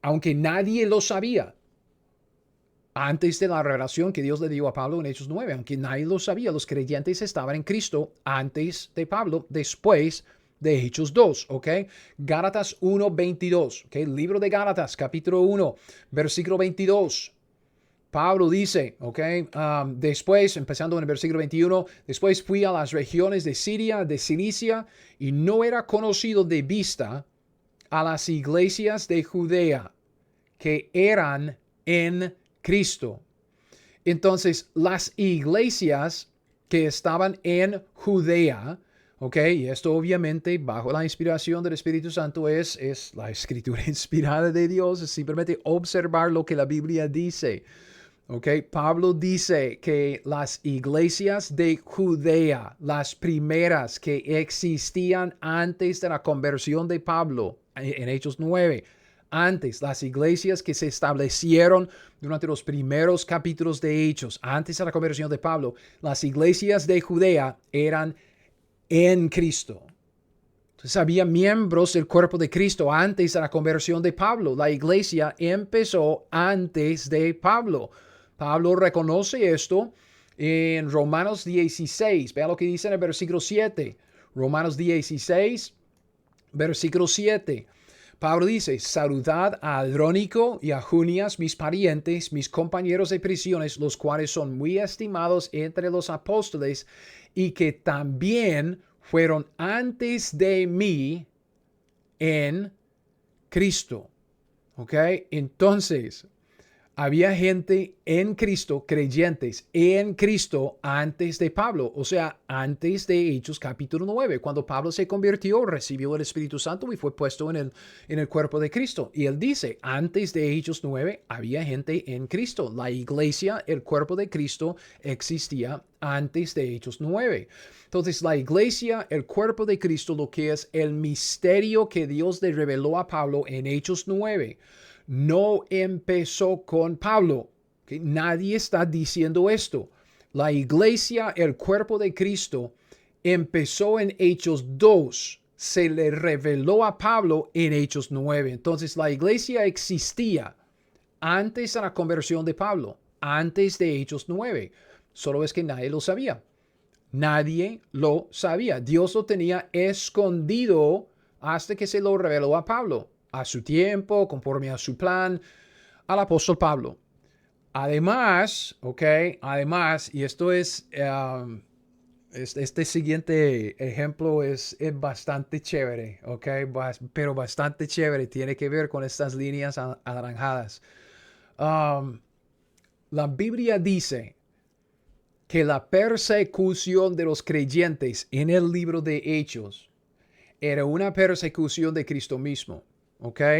aunque nadie lo sabía, antes de la revelación que Dios le dio a Pablo en Hechos 9, aunque nadie lo sabía, los creyentes estaban en Cristo antes de Pablo, después de Hechos 2, ¿ok? Gálatas 1, 22, ¿ok? Libro de Gálatas, capítulo 1, versículo 22. Pablo dice, ¿ok? Después, empezando en el versículo 21, después fui a las regiones de Siria, de Cilicia, y no era conocido de vista a las iglesias de Judea que eran en Cristo. Entonces, las iglesias que estaban en Judea, ¿ok? Y esto obviamente bajo la inspiración del Espíritu Santo es la escritura inspirada de Dios, es simplemente observar lo que la Biblia dice. ¿Ok? Pablo dice que las iglesias de Judea, las primeras que existían antes de la conversión de Pablo, en Hechos 9, antes, las iglesias que se establecieron durante los primeros capítulos de Hechos, antes de la conversión de Pablo, las iglesias de Judea eran en Cristo. Entonces había miembros del cuerpo de Cristo antes de la conversión de Pablo. La iglesia empezó antes de Pablo. Pablo reconoce esto en Romanos 16. Vea lo que dice en el versículo 7. Romanos 16, versículo 7. Pablo dice, saludad a Adrónico y a Junias, mis parientes, mis compañeros de prisiones, los cuales son muy estimados entre los apóstoles y que también fueron antes de mí en Cristo. ¿Ok? Entonces, Había gente en Cristo, creyentes en Cristo antes de Pablo, o sea, antes de Hechos capítulo 9, cuando Pablo se convirtió, recibió el Espíritu Santo y fue puesto en el cuerpo de Cristo. Y él dice, antes de Hechos 9 había gente en Cristo. La iglesia, el cuerpo de Cristo, existía antes de Hechos 9. Entonces, la iglesia, el cuerpo de Cristo, lo que es el misterio que Dios le reveló a Pablo en Hechos 9, no empezó con Pablo. ¿Okay? Nadie está diciendo esto. La iglesia, el cuerpo de Cristo, empezó en Hechos 2. Se le reveló a Pablo en Hechos 9. Entonces la iglesia existía antes de la conversión de Pablo, antes de Hechos 9. Solo es que nadie lo sabía. Nadie lo sabía. Dios lo tenía escondido hasta que se lo reveló a Pablo, a su tiempo, conforme a su plan, al apóstol Pablo. Además, y esto es, este siguiente ejemplo es bastante chévere, pero bastante chévere, tiene que ver con estas líneas anaranjadas. La Biblia dice que la persecución de los creyentes en el libro de Hechos era una persecución de Cristo mismo.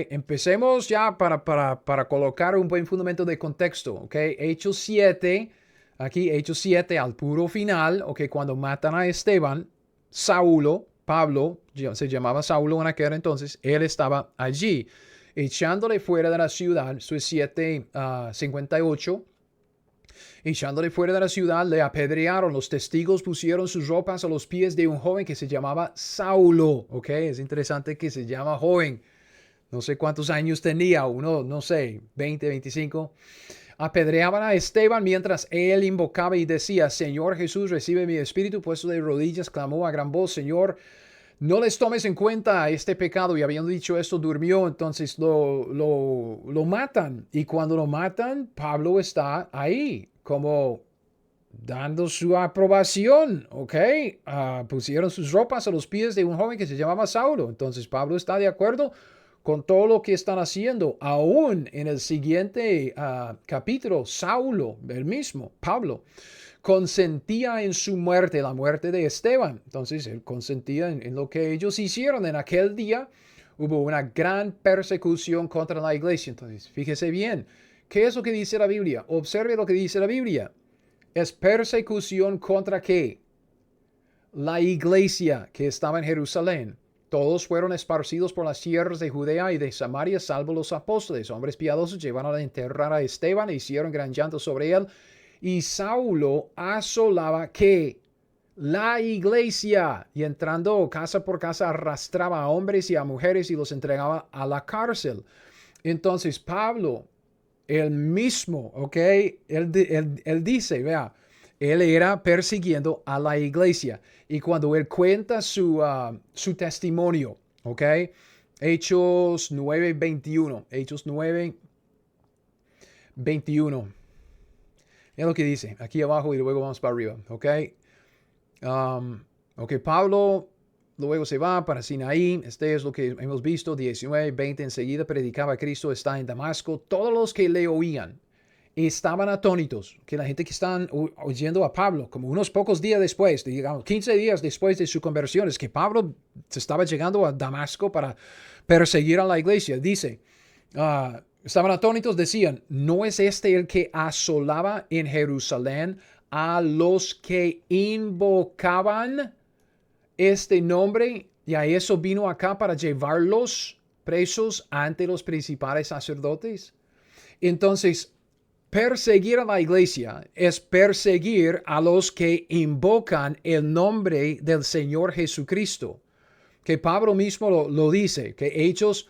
Empecemos ya para colocar un buen fundamento de contexto. Hechos 7, aquí Hechos 7 al puro final, cuando matan a Esteban, Saulo, Pablo, se llamaba Saulo en aquel entonces, él estaba allí, echándole fuera de la ciudad, eso es 7:58. Echándole fuera de la ciudad, le apedrearon. Los testigos pusieron sus ropas a los pies de un joven que se llamaba Saulo. Es interesante que se llama joven. No sé cuántos años tenía, uno, no sé, 20, 25. Apedreaban a Esteban mientras él invocaba y decía, Señor Jesús, recibe mi espíritu. Puesto de rodillas, clamó a gran voz, Señor, no les tomes en cuenta este pecado. Y habiendo dicho esto, durmió. Entonces lo matan. Y cuando lo matan, Pablo está ahí, como dando su aprobación, pusieron sus ropas a los pies de un joven que se llamaba Saulo. Entonces Pablo está de acuerdo con todo lo que están haciendo. Aún en el siguiente capítulo, Saulo, el mismo, Pablo, consentía en su muerte, la muerte de Esteban. Entonces él consentía en lo que ellos hicieron en aquel día. Hubo una gran persecución contra la iglesia. Entonces, fíjese bien, ¿qué es lo que dice la Biblia? Observe lo que dice la Biblia. Es persecución contra qué? La iglesia que estaba en Jerusalén. Todos fueron esparcidos por las tierras de Judea y de Samaria, salvo los apóstoles. Hombres piadosos llevaron a enterrar a Esteban e hicieron gran llanto sobre él. Y Saulo asolaba ¿qué? La iglesia. Y entrando casa por casa arrastraba a hombres y a mujeres y los entregaba a la cárcel. Entonces Pablo, él mismo, él dice, vea, él era persiguiendo a la iglesia. Y cuando él cuenta su testimonio, Hechos 9:21, Hechos 9:21. Es lo que dice, aquí abajo y luego vamos para arriba, Pablo luego se va para Sinaí. Este es lo que hemos visto, 19:20. Enseguida predicaba Cristo está en Damasco. Todos los que le oían estaban atónitos, que la gente que están oyendo a Pablo, como unos pocos días después, digamos 15 días después de su conversión, es que Pablo se estaba llegando a Damasco para perseguir a la iglesia. Dice, estaban atónitos, decían, ¿no es este el que asolaba en Jerusalén a los que invocaban este nombre? Y a eso vino acá para llevarlos presos ante los principales sacerdotes. Entonces, perseguir a la iglesia es perseguir a los que invocan el nombre del Señor Jesucristo. Que Pablo mismo lo dice, que Hechos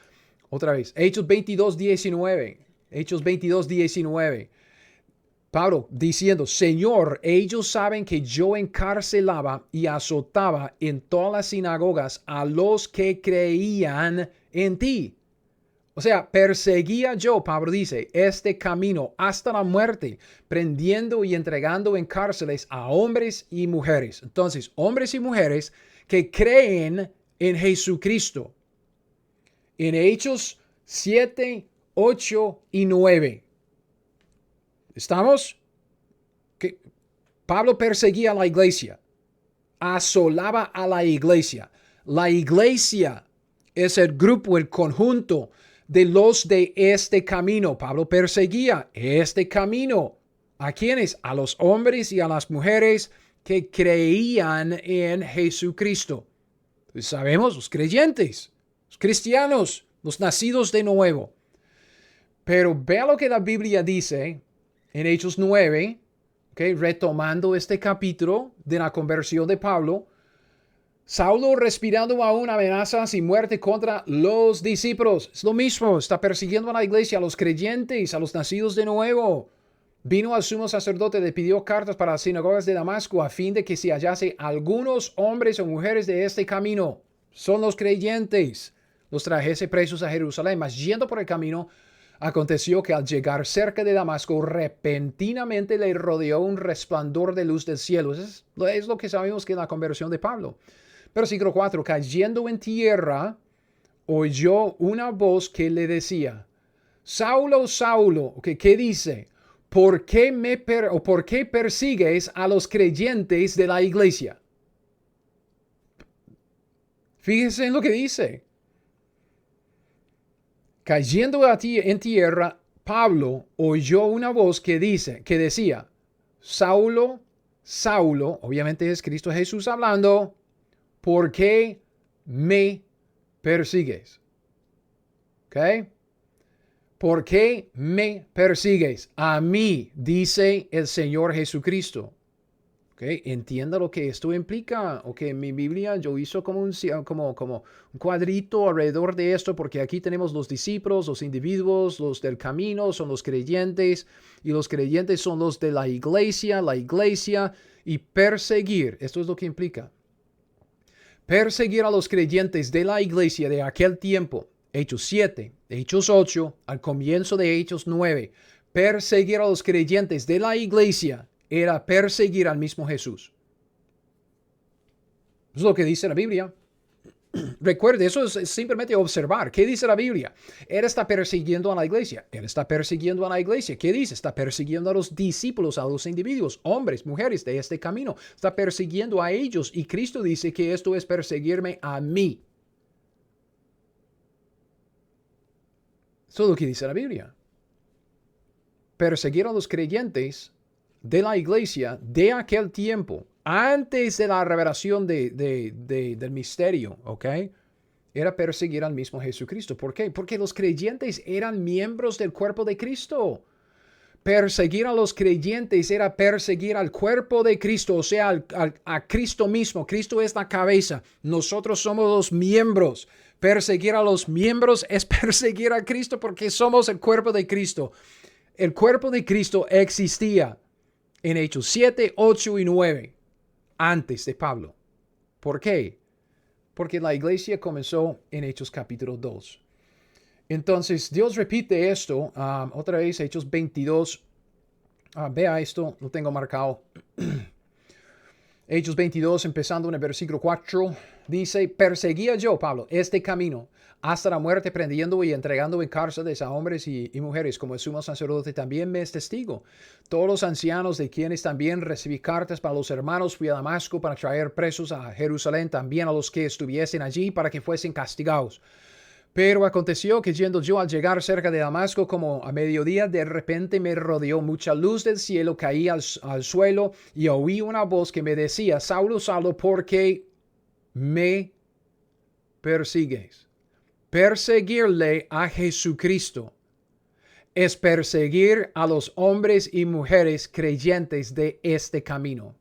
22:19. Hechos 22:19. Pablo diciendo, Señor, ellos saben que yo encarcelaba y azotaba en todas las sinagogas a los que creían en ti. O sea, perseguía yo, Pablo dice, este camino hasta la muerte, prendiendo y entregando en cárceles a hombres y mujeres. Entonces, hombres y mujeres que creen en Jesucristo. En Hechos 7, 8 y 9. ¿Estamos? Que Pablo perseguía a la iglesia, asolaba a la iglesia. La iglesia es el grupo, el conjunto de los de este camino. Pablo perseguía este camino. ¿A quiénes? A los hombres y a las mujeres que creían en Jesucristo. Pues sabemos, los creyentes, los cristianos, los nacidos de nuevo. Pero vea lo que la Biblia dice en Hechos 9, okay, retomando este capítulo de la conversión de Pablo. Saulo respirando aún amenazas y muerte contra los discípulos. Es lo mismo, está persiguiendo a la iglesia, a los creyentes, a los nacidos de nuevo. Vino al sumo sacerdote, le pidió cartas para las sinagogas de Damasco a fin de que se hallase algunos hombres o mujeres de este camino. Son los creyentes. Los trajese presos a Jerusalén, mas yendo por el camino, aconteció que al llegar cerca de Damasco, repentinamente le rodeó un resplandor de luz del cielo. Es lo que sabemos que es la conversión de Pablo. Versículo 4, cayendo en tierra, oyó una voz que le decía, Saulo, Saulo, ¿qué dice? ¿Por qué persigues a los creyentes de la iglesia? Fíjese en lo que dice. Cayendo en tierra, Pablo oyó una voz que decía, Saulo, Saulo, obviamente es Cristo Jesús hablando, ¿por qué me persigues? ¿Ok? ¿Por qué me persigues? A mí, dice el Señor Jesucristo. ¿Ok? Entienda lo que esto implica. Ok, en mi Biblia yo hice como un cuadrito alrededor de esto, porque aquí tenemos los discípulos, los individuos, los del camino, son los creyentes, y los creyentes son los de la iglesia, y perseguir. Esto es lo que implica. Perseguir a los creyentes de la iglesia de aquel tiempo, Hechos 7, Hechos 8, al comienzo de Hechos 9, perseguir a los creyentes de la iglesia era perseguir al mismo Jesús. Es lo que dice la Biblia. Recuerde, eso es simplemente observar. ¿Qué dice la Biblia? Él está persiguiendo a la iglesia. Él está persiguiendo a la iglesia. ¿Qué dice? Está persiguiendo a los discípulos, a los individuos, hombres, mujeres de este camino. Está persiguiendo a ellos. Y Cristo dice que esto es perseguirme a mí. Eso es lo que dice la Biblia. Perseguir a los creyentes de la iglesia de aquel tiempo, antes de la revelación del misterio, ¿ok? Era perseguir al mismo Jesucristo. ¿Por qué? Porque los creyentes eran miembros del cuerpo de Cristo. Perseguir a los creyentes era perseguir al cuerpo de Cristo, o sea, a Cristo mismo. Cristo es la cabeza. Nosotros somos los miembros. Perseguir a los miembros es perseguir a Cristo porque somos el cuerpo de Cristo. El cuerpo de Cristo existía en Hechos 7, 8 y 9, antes de Pablo. ¿Por qué? Porque la iglesia comenzó en Hechos capítulo 2. Entonces, Dios repite esto, otra vez, Hechos 22. Vea esto, lo tengo marcado. Hechos 22, empezando en el versículo 4, dice, perseguía yo, Pablo, este camino hasta la muerte, prendiendo y entregando en cárceles a hombres y mujeres, como el sumo sacerdote también me es testigo. Todos los ancianos de quienes también recibí cartas para los hermanos, fui a Damasco para traer presos a Jerusalén, también a los que estuviesen allí para que fuesen castigados. Pero aconteció que yendo yo al llegar cerca de Damasco como a mediodía, de repente me rodeó mucha luz del cielo, caí al suelo y oí una voz que me decía, Saulo, Saulo, ¿por qué me persigues? Perseguirle a Jesucristo es perseguir a los hombres y mujeres creyentes de este camino.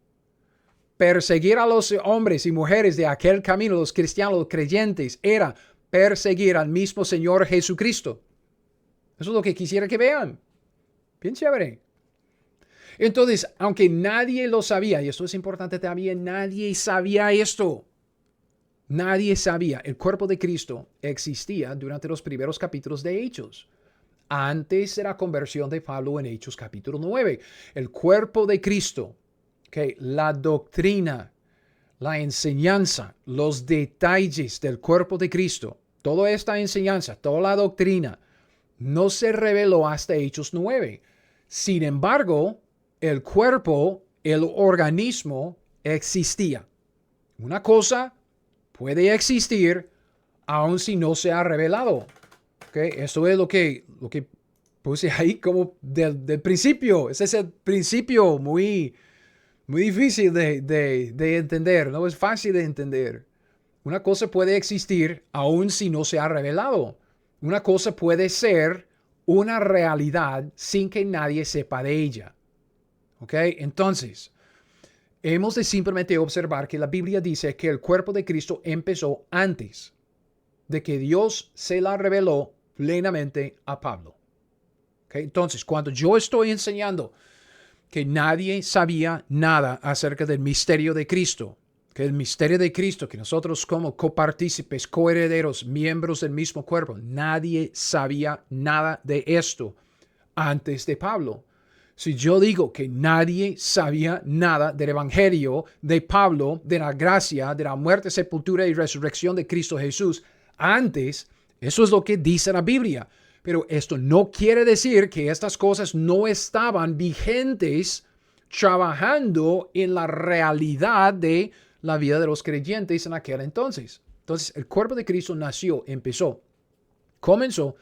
Perseguir a los hombres y mujeres de aquel camino, los cristianos, los creyentes, era perseguir al mismo Señor Jesucristo. Eso es lo que quisiera que vean. Bien chévere. Entonces, aunque nadie lo sabía, y esto es importante también, nadie sabía esto. Nadie sabía. El cuerpo de Cristo existía durante los primeros capítulos de Hechos. Antes de la conversión de Pablo en Hechos capítulo 9. El cuerpo de Cristo, okay, la doctrina, la enseñanza, los detalles del cuerpo de Cristo, toda esta enseñanza, toda la doctrina, no se reveló hasta Hechos 9. Sin embargo, el cuerpo, el organismo, existía. Una cosa puede existir aun si no se ha revelado. ¿Okay? Esto es lo que puse ahí como del principio. Ese es el principio muy difícil de entender. No es fácil de entender. Una cosa puede existir aun si no se ha revelado. Una cosa puede ser una realidad sin que nadie sepa de ella. ¿Ok? Entonces, hemos de simplemente observar que la Biblia dice que el cuerpo de Cristo empezó antes de que Dios se la reveló plenamente a Pablo. ¿Okay? Entonces, cuando yo estoy enseñando que nadie sabía nada acerca del misterio de Cristo, que el misterio de Cristo, que nosotros como copartícipes, coherederos, miembros del mismo cuerpo, nadie sabía nada de esto antes de Pablo. Si yo digo que nadie sabía nada del evangelio de Pablo, de la gracia, de la muerte, sepultura y resurrección de Cristo Jesús, antes, eso es lo que dice la Biblia. Pero esto no quiere decir que estas cosas no estaban vigentes trabajando en la realidad de la vida de los creyentes en aquel entonces. Entonces, el cuerpo de Cristo comenzó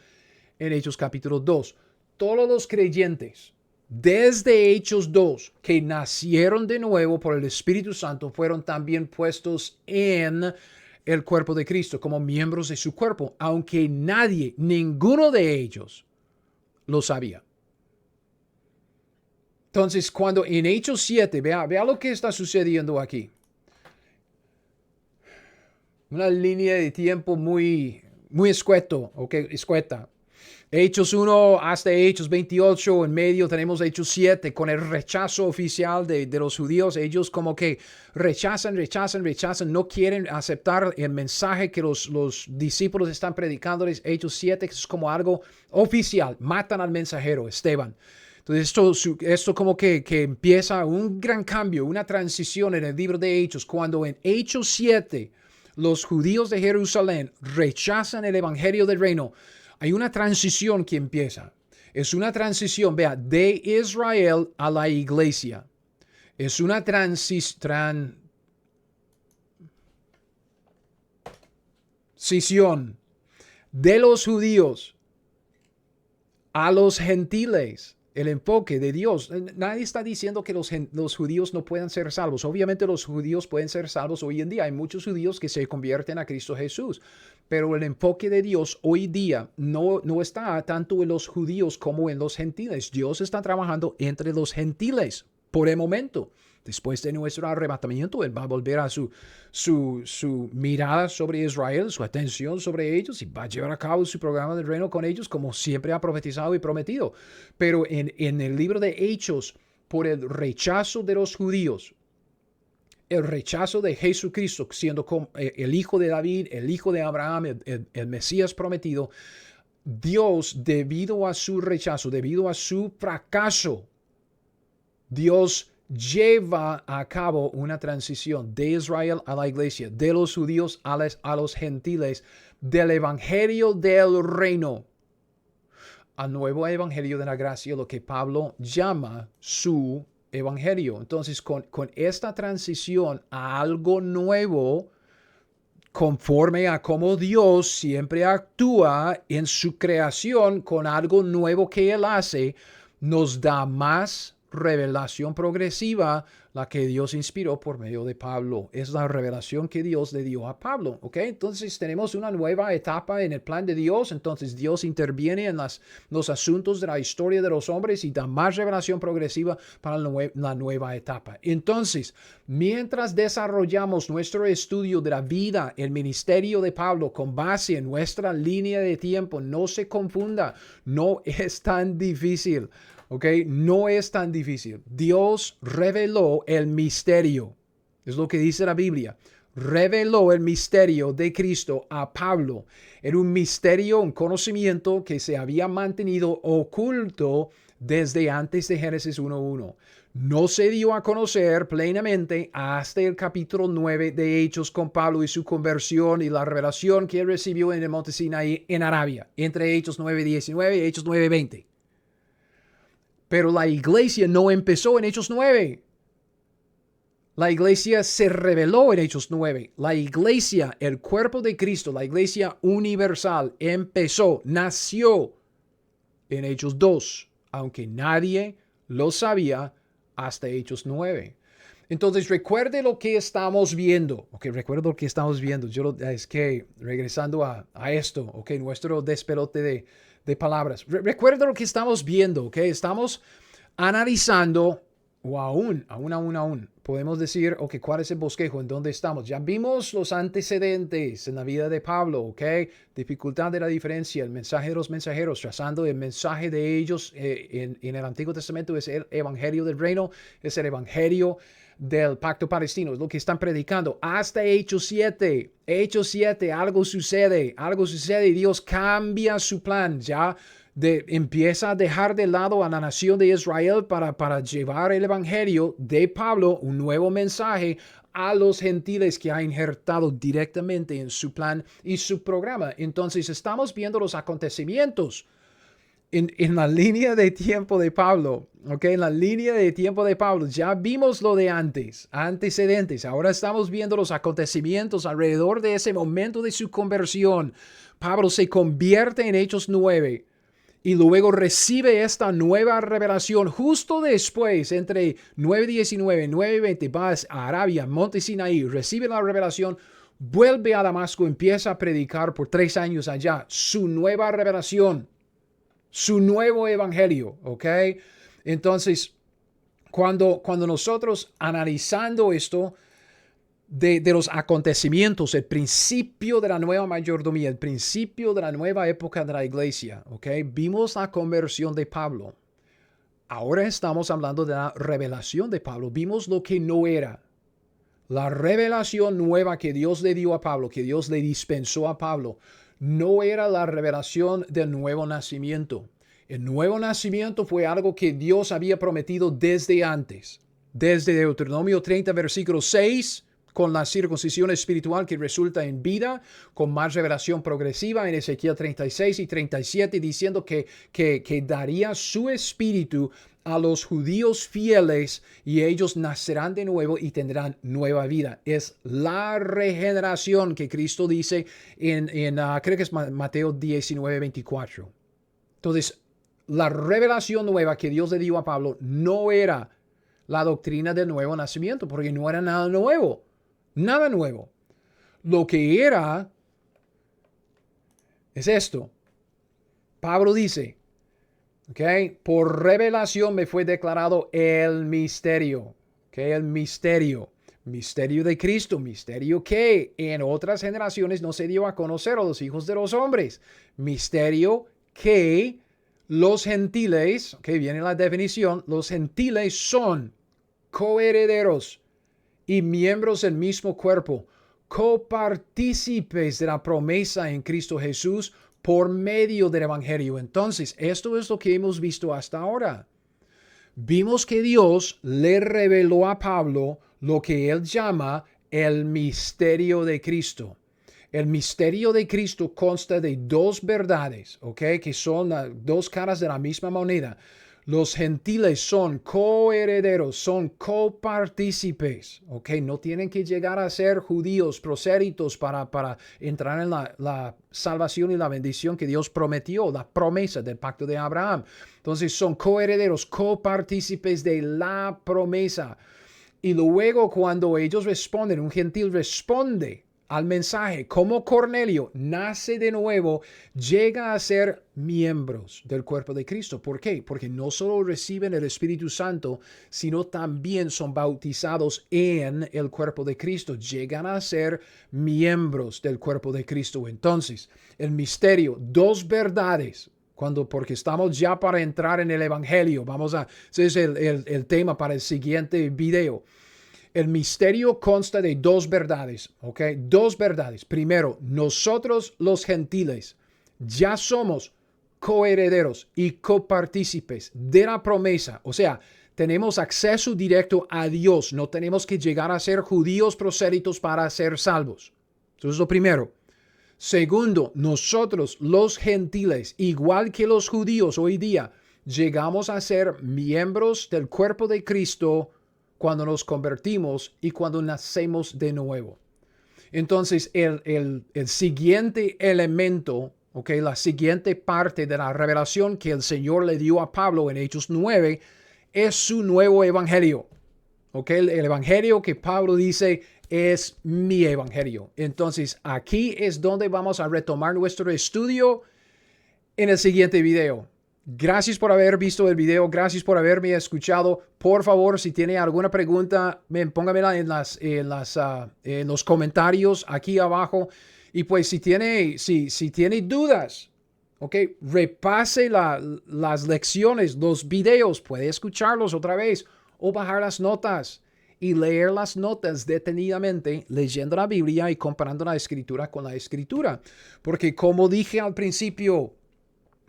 en Hechos capítulo 2. Todos los creyentes, desde Hechos 2, que nacieron de nuevo por el Espíritu Santo, fueron también puestos en el cuerpo de Cristo como miembros de su cuerpo, aunque ninguno de ellos lo sabía. Entonces, cuando en Hechos 7, vea lo que está sucediendo aquí. Una línea de tiempo muy escueta. Hechos 1 hasta Hechos 28, en medio tenemos Hechos 7 con el rechazo oficial de los judíos. Ellos como que rechazan, no quieren aceptar el mensaje que los discípulos están predicando. Hechos 7 es como algo oficial, matan al mensajero, Esteban. Entonces esto como que empieza un gran cambio, una transición en el libro de Hechos, cuando en Hechos 7 los judíos de Jerusalén rechazan el evangelio del reino. Hay una transición que empieza. Es una transición, de Israel a la iglesia. Es una transición de los judíos a los gentiles. El enfoque de Dios. Nadie está diciendo que los judíos no puedan ser salvos. Obviamente los judíos pueden ser salvos hoy en día. Hay muchos judíos que se convierten a Cristo Jesús. Pero el enfoque de Dios hoy día no está tanto en los judíos como en los gentiles. Dios está trabajando entre los gentiles por el momento. Después de nuestro arrebatamiento, Él va a volver a su mirada sobre Israel, su atención sobre ellos, y va a llevar a cabo su programa del reino con ellos, como siempre ha profetizado y prometido. Pero en el libro de Hechos, por el rechazo de los judíos, el rechazo de Jesucristo, siendo el hijo de David, el hijo de Abraham, el Mesías prometido, Dios, debido a su rechazo, debido a su fracaso, Dios lleva a cabo una transición de Israel a la iglesia, de los judíos a los gentiles, del evangelio del reino al nuevo evangelio de la gracia, lo que Pablo llama su evangelio. Entonces, con esta transición a algo nuevo, conforme a cómo Dios siempre actúa en su creación con algo nuevo que Él hace, nos da más revelación progresiva, la que Dios inspiró por medio de Pablo. Es la revelación que Dios le dio a Pablo, ¿ok? Entonces tenemos una nueva etapa en el plan de Dios. Entonces Dios interviene en los asuntos de la historia de los hombres y da más revelación progresiva para la nueva etapa. Entonces, mientras desarrollamos nuestro estudio de la vida, el ministerio de Pablo con base en nuestra línea de tiempo, no se confunda, no es tan difícil. ¿Ok? No es tan difícil. Dios reveló el misterio. Es lo que dice la Biblia. Reveló el misterio de Cristo a Pablo. Era un misterio, un conocimiento que se había mantenido oculto desde antes de Génesis 1:1. No se dio a conocer plenamente hasta el capítulo 9 de Hechos con Pablo y su conversión y la revelación que él recibió en el monte Sinaí en Arabia, entre Hechos 9:19 y Hechos 9:20. Pero la iglesia no empezó en Hechos 9. La iglesia se reveló en Hechos 9. La iglesia, el cuerpo de Cristo, la iglesia universal, nació en Hechos 2, aunque nadie lo sabía hasta Hechos 9. Entonces, recuerde lo que estamos viendo. Recuerdo lo que estamos viendo. Es que, regresando a esto, nuestro despelote de palabras. Recuerda lo que estamos viendo, Estamos analizando, o aún, podemos decir, ¿cuál es el bosquejo? ¿En dónde estamos? Ya vimos los antecedentes en la vida de Pablo, Dificultad de la diferencia, el mensaje de los mensajeros, trazando el mensaje de ellos en el Antiguo Testamento es el evangelio del reino, es el evangelio del pacto palestino, es lo que están predicando. Hasta Hechos 7, algo sucede y Dios cambia su plan, empieza a dejar de lado a la nación de Israel para llevar el evangelio de Pablo, un nuevo mensaje a los gentiles que ha injertado directamente en su plan y su programa. Entonces estamos viendo los acontecimientos en la línea de tiempo de Pablo, en la línea de tiempo de Pablo. Ya vimos lo de antecedentes. Ahora estamos viendo los acontecimientos alrededor de ese momento de su conversión. Pablo se convierte en Hechos 9 y luego recibe esta nueva revelación justo después, entre 9:19 y 9:20, va a Arabia, Monte Sinaí, recibe la revelación, vuelve a Damasco, empieza a predicar por 3 años allá, su nueva revelación, su nuevo evangelio, Entonces, cuando nosotros analizando esto de los acontecimientos, el principio de la nueva mayordomía, el principio de la nueva época de la iglesia, vimos la conversión de Pablo. Ahora estamos hablando de la revelación de Pablo. Vimos lo que no era. La revelación nueva que Dios le dio a Pablo, que Dios le dispensó a Pablo, no era la revelación del nuevo nacimiento. El nuevo nacimiento fue algo que Dios había prometido desde antes. Desde Deuteronomio 30, versículo 6, con la circuncisión espiritual que resulta en vida, con más revelación progresiva en Ezequiel 36 y 37, diciendo que daría su espíritu a los judíos fieles y ellos nacerán de nuevo y tendrán nueva vida. Es la regeneración que Cristo dice creo que es Mateo 19, 24. Entonces, la revelación nueva que Dios le dio a Pablo no era la doctrina del nuevo nacimiento, porque no era nada nuevo. Nada nuevo. Lo que era es esto. Pablo dice, por revelación me fue declarado el misterio. El misterio de Cristo, misterio que en otras generaciones no se dio a conocer a los hijos de los hombres. Misterio que los gentiles, viene la definición, los gentiles son coherederos y miembros del mismo cuerpo, copartícipes de la promesa en Cristo Jesús por medio del evangelio. Entonces, esto es lo que hemos visto hasta ahora. Vimos que Dios le reveló a Pablo lo que él llama el misterio de Cristo. El misterio de Cristo consta de dos verdades, que son dos caras de la misma moneda. Los gentiles son coherederos, son copartícipes, no tienen que llegar a ser judíos, prosélitos para entrar en la salvación y la bendición que Dios prometió, la promesa del pacto de Abraham. Entonces son coherederos, copartícipes de la promesa. Y luego cuando ellos responden, un gentil responde al mensaje, como Cornelio nace de nuevo, llega a ser miembros del cuerpo de Cristo. ¿Por qué? Porque no solo reciben el Espíritu Santo, sino también son bautizados en el cuerpo de Cristo. Llegan a ser miembros del cuerpo de Cristo. Entonces, el misterio, dos verdades. Porque estamos ya para entrar en el Evangelio. Ese es el tema para el siguiente video. El misterio consta de dos verdades, Dos verdades. Primero, nosotros los gentiles ya somos coherederos y copartícipes de la promesa. O sea, tenemos acceso directo a Dios. No tenemos que llegar a ser judíos prosélitos para ser salvos. Eso es lo primero. Segundo, nosotros los gentiles, igual que los judíos hoy día, llegamos a ser miembros del cuerpo de Cristo cuando nos convertimos y cuando nacemos de nuevo. Entonces, el siguiente elemento, okay, la siguiente parte de la revelación que el Señor le dio a Pablo en Hechos 9 es su nuevo evangelio. Okay, el evangelio que Pablo dice es mi evangelio. Entonces, aquí es donde vamos a retomar nuestro estudio en el siguiente video. Gracias por haber visto el video, gracias por haberme escuchado. Por favor, si tiene alguna pregunta, póngamela en los comentarios aquí abajo. Y pues si tiene dudas, repase las lecciones, los videos, puede escucharlos otra vez o bajar las notas y leer las notas detenidamente, leyendo la Biblia y comparando la escritura con la escritura. Porque como dije al principio,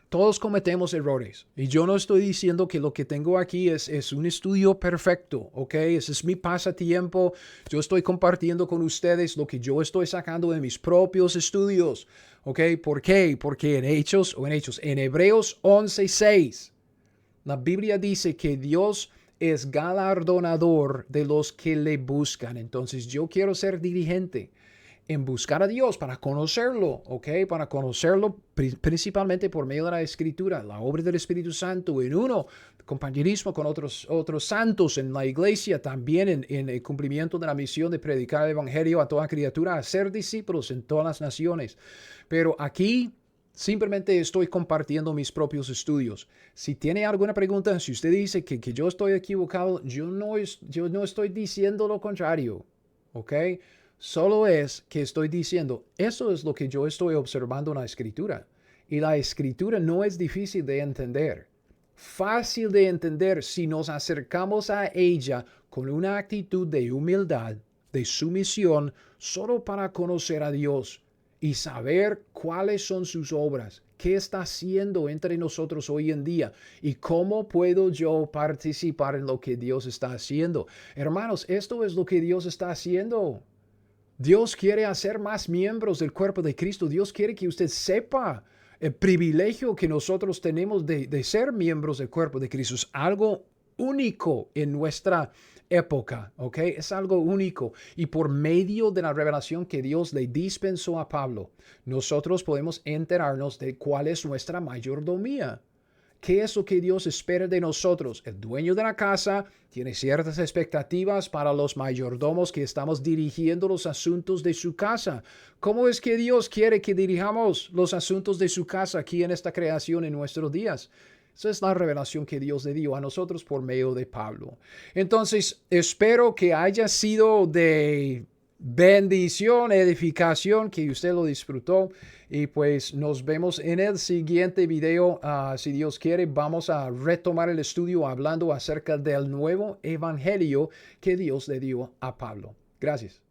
todos cometemos errores y yo no estoy diciendo que lo que tengo aquí es un estudio perfecto, ¿ok? Ese es mi pasatiempo. Yo estoy compartiendo con ustedes lo que yo estoy sacando de mis propios estudios, ¿ok? ¿Por qué? Porque en Hebreos 11:6, la Biblia dice que Dios es galardonador de los que le buscan. Entonces yo quiero ser diligente en buscar a Dios para conocerlo, ¿ok? Para conocerlo principalmente por medio de la Escritura, la obra del Espíritu Santo en uno, compañerismo con otros santos en la iglesia, también en el cumplimiento de la misión de predicar el Evangelio a toda criatura, a ser discípulos en todas las naciones. Pero aquí simplemente estoy compartiendo mis propios estudios. Si tiene alguna pregunta, si usted dice que yo estoy equivocado, yo no estoy diciendo lo contrario, ¿ok? Solo es que estoy diciendo, eso es lo que yo estoy observando en la escritura. Y la escritura no es difícil de entender. Fácil de entender si nos acercamos a ella con una actitud de humildad, de sumisión, solo para conocer a Dios y saber cuáles son sus obras, qué está haciendo entre nosotros hoy en día y cómo puedo yo participar en lo que Dios está haciendo. Hermanos, esto es lo que Dios está haciendo. Dios quiere hacer más miembros del cuerpo de Cristo. Dios quiere que usted sepa el privilegio que nosotros tenemos de ser miembros del cuerpo de Cristo. Es algo único en nuestra época, ¿ok? Es algo único. Y por medio de la revelación que Dios le dispensó a Pablo, nosotros podemos enterarnos de cuál es nuestra mayordomía. ¿Qué es lo que Dios espera de nosotros? El dueño de la casa tiene ciertas expectativas para los mayordomos que estamos dirigiendo los asuntos de su casa. ¿Cómo es que Dios quiere que dirijamos los asuntos de su casa aquí en esta creación en nuestros días? Esa es la revelación que Dios le dio a nosotros por medio de Pablo. Entonces, espero que haya sido de bendición, edificación, que usted lo disfrutó. Y pues nos vemos en el siguiente video. Si Dios quiere, vamos a retomar el estudio hablando acerca del nuevo evangelio que Dios le dio a Pablo. Gracias.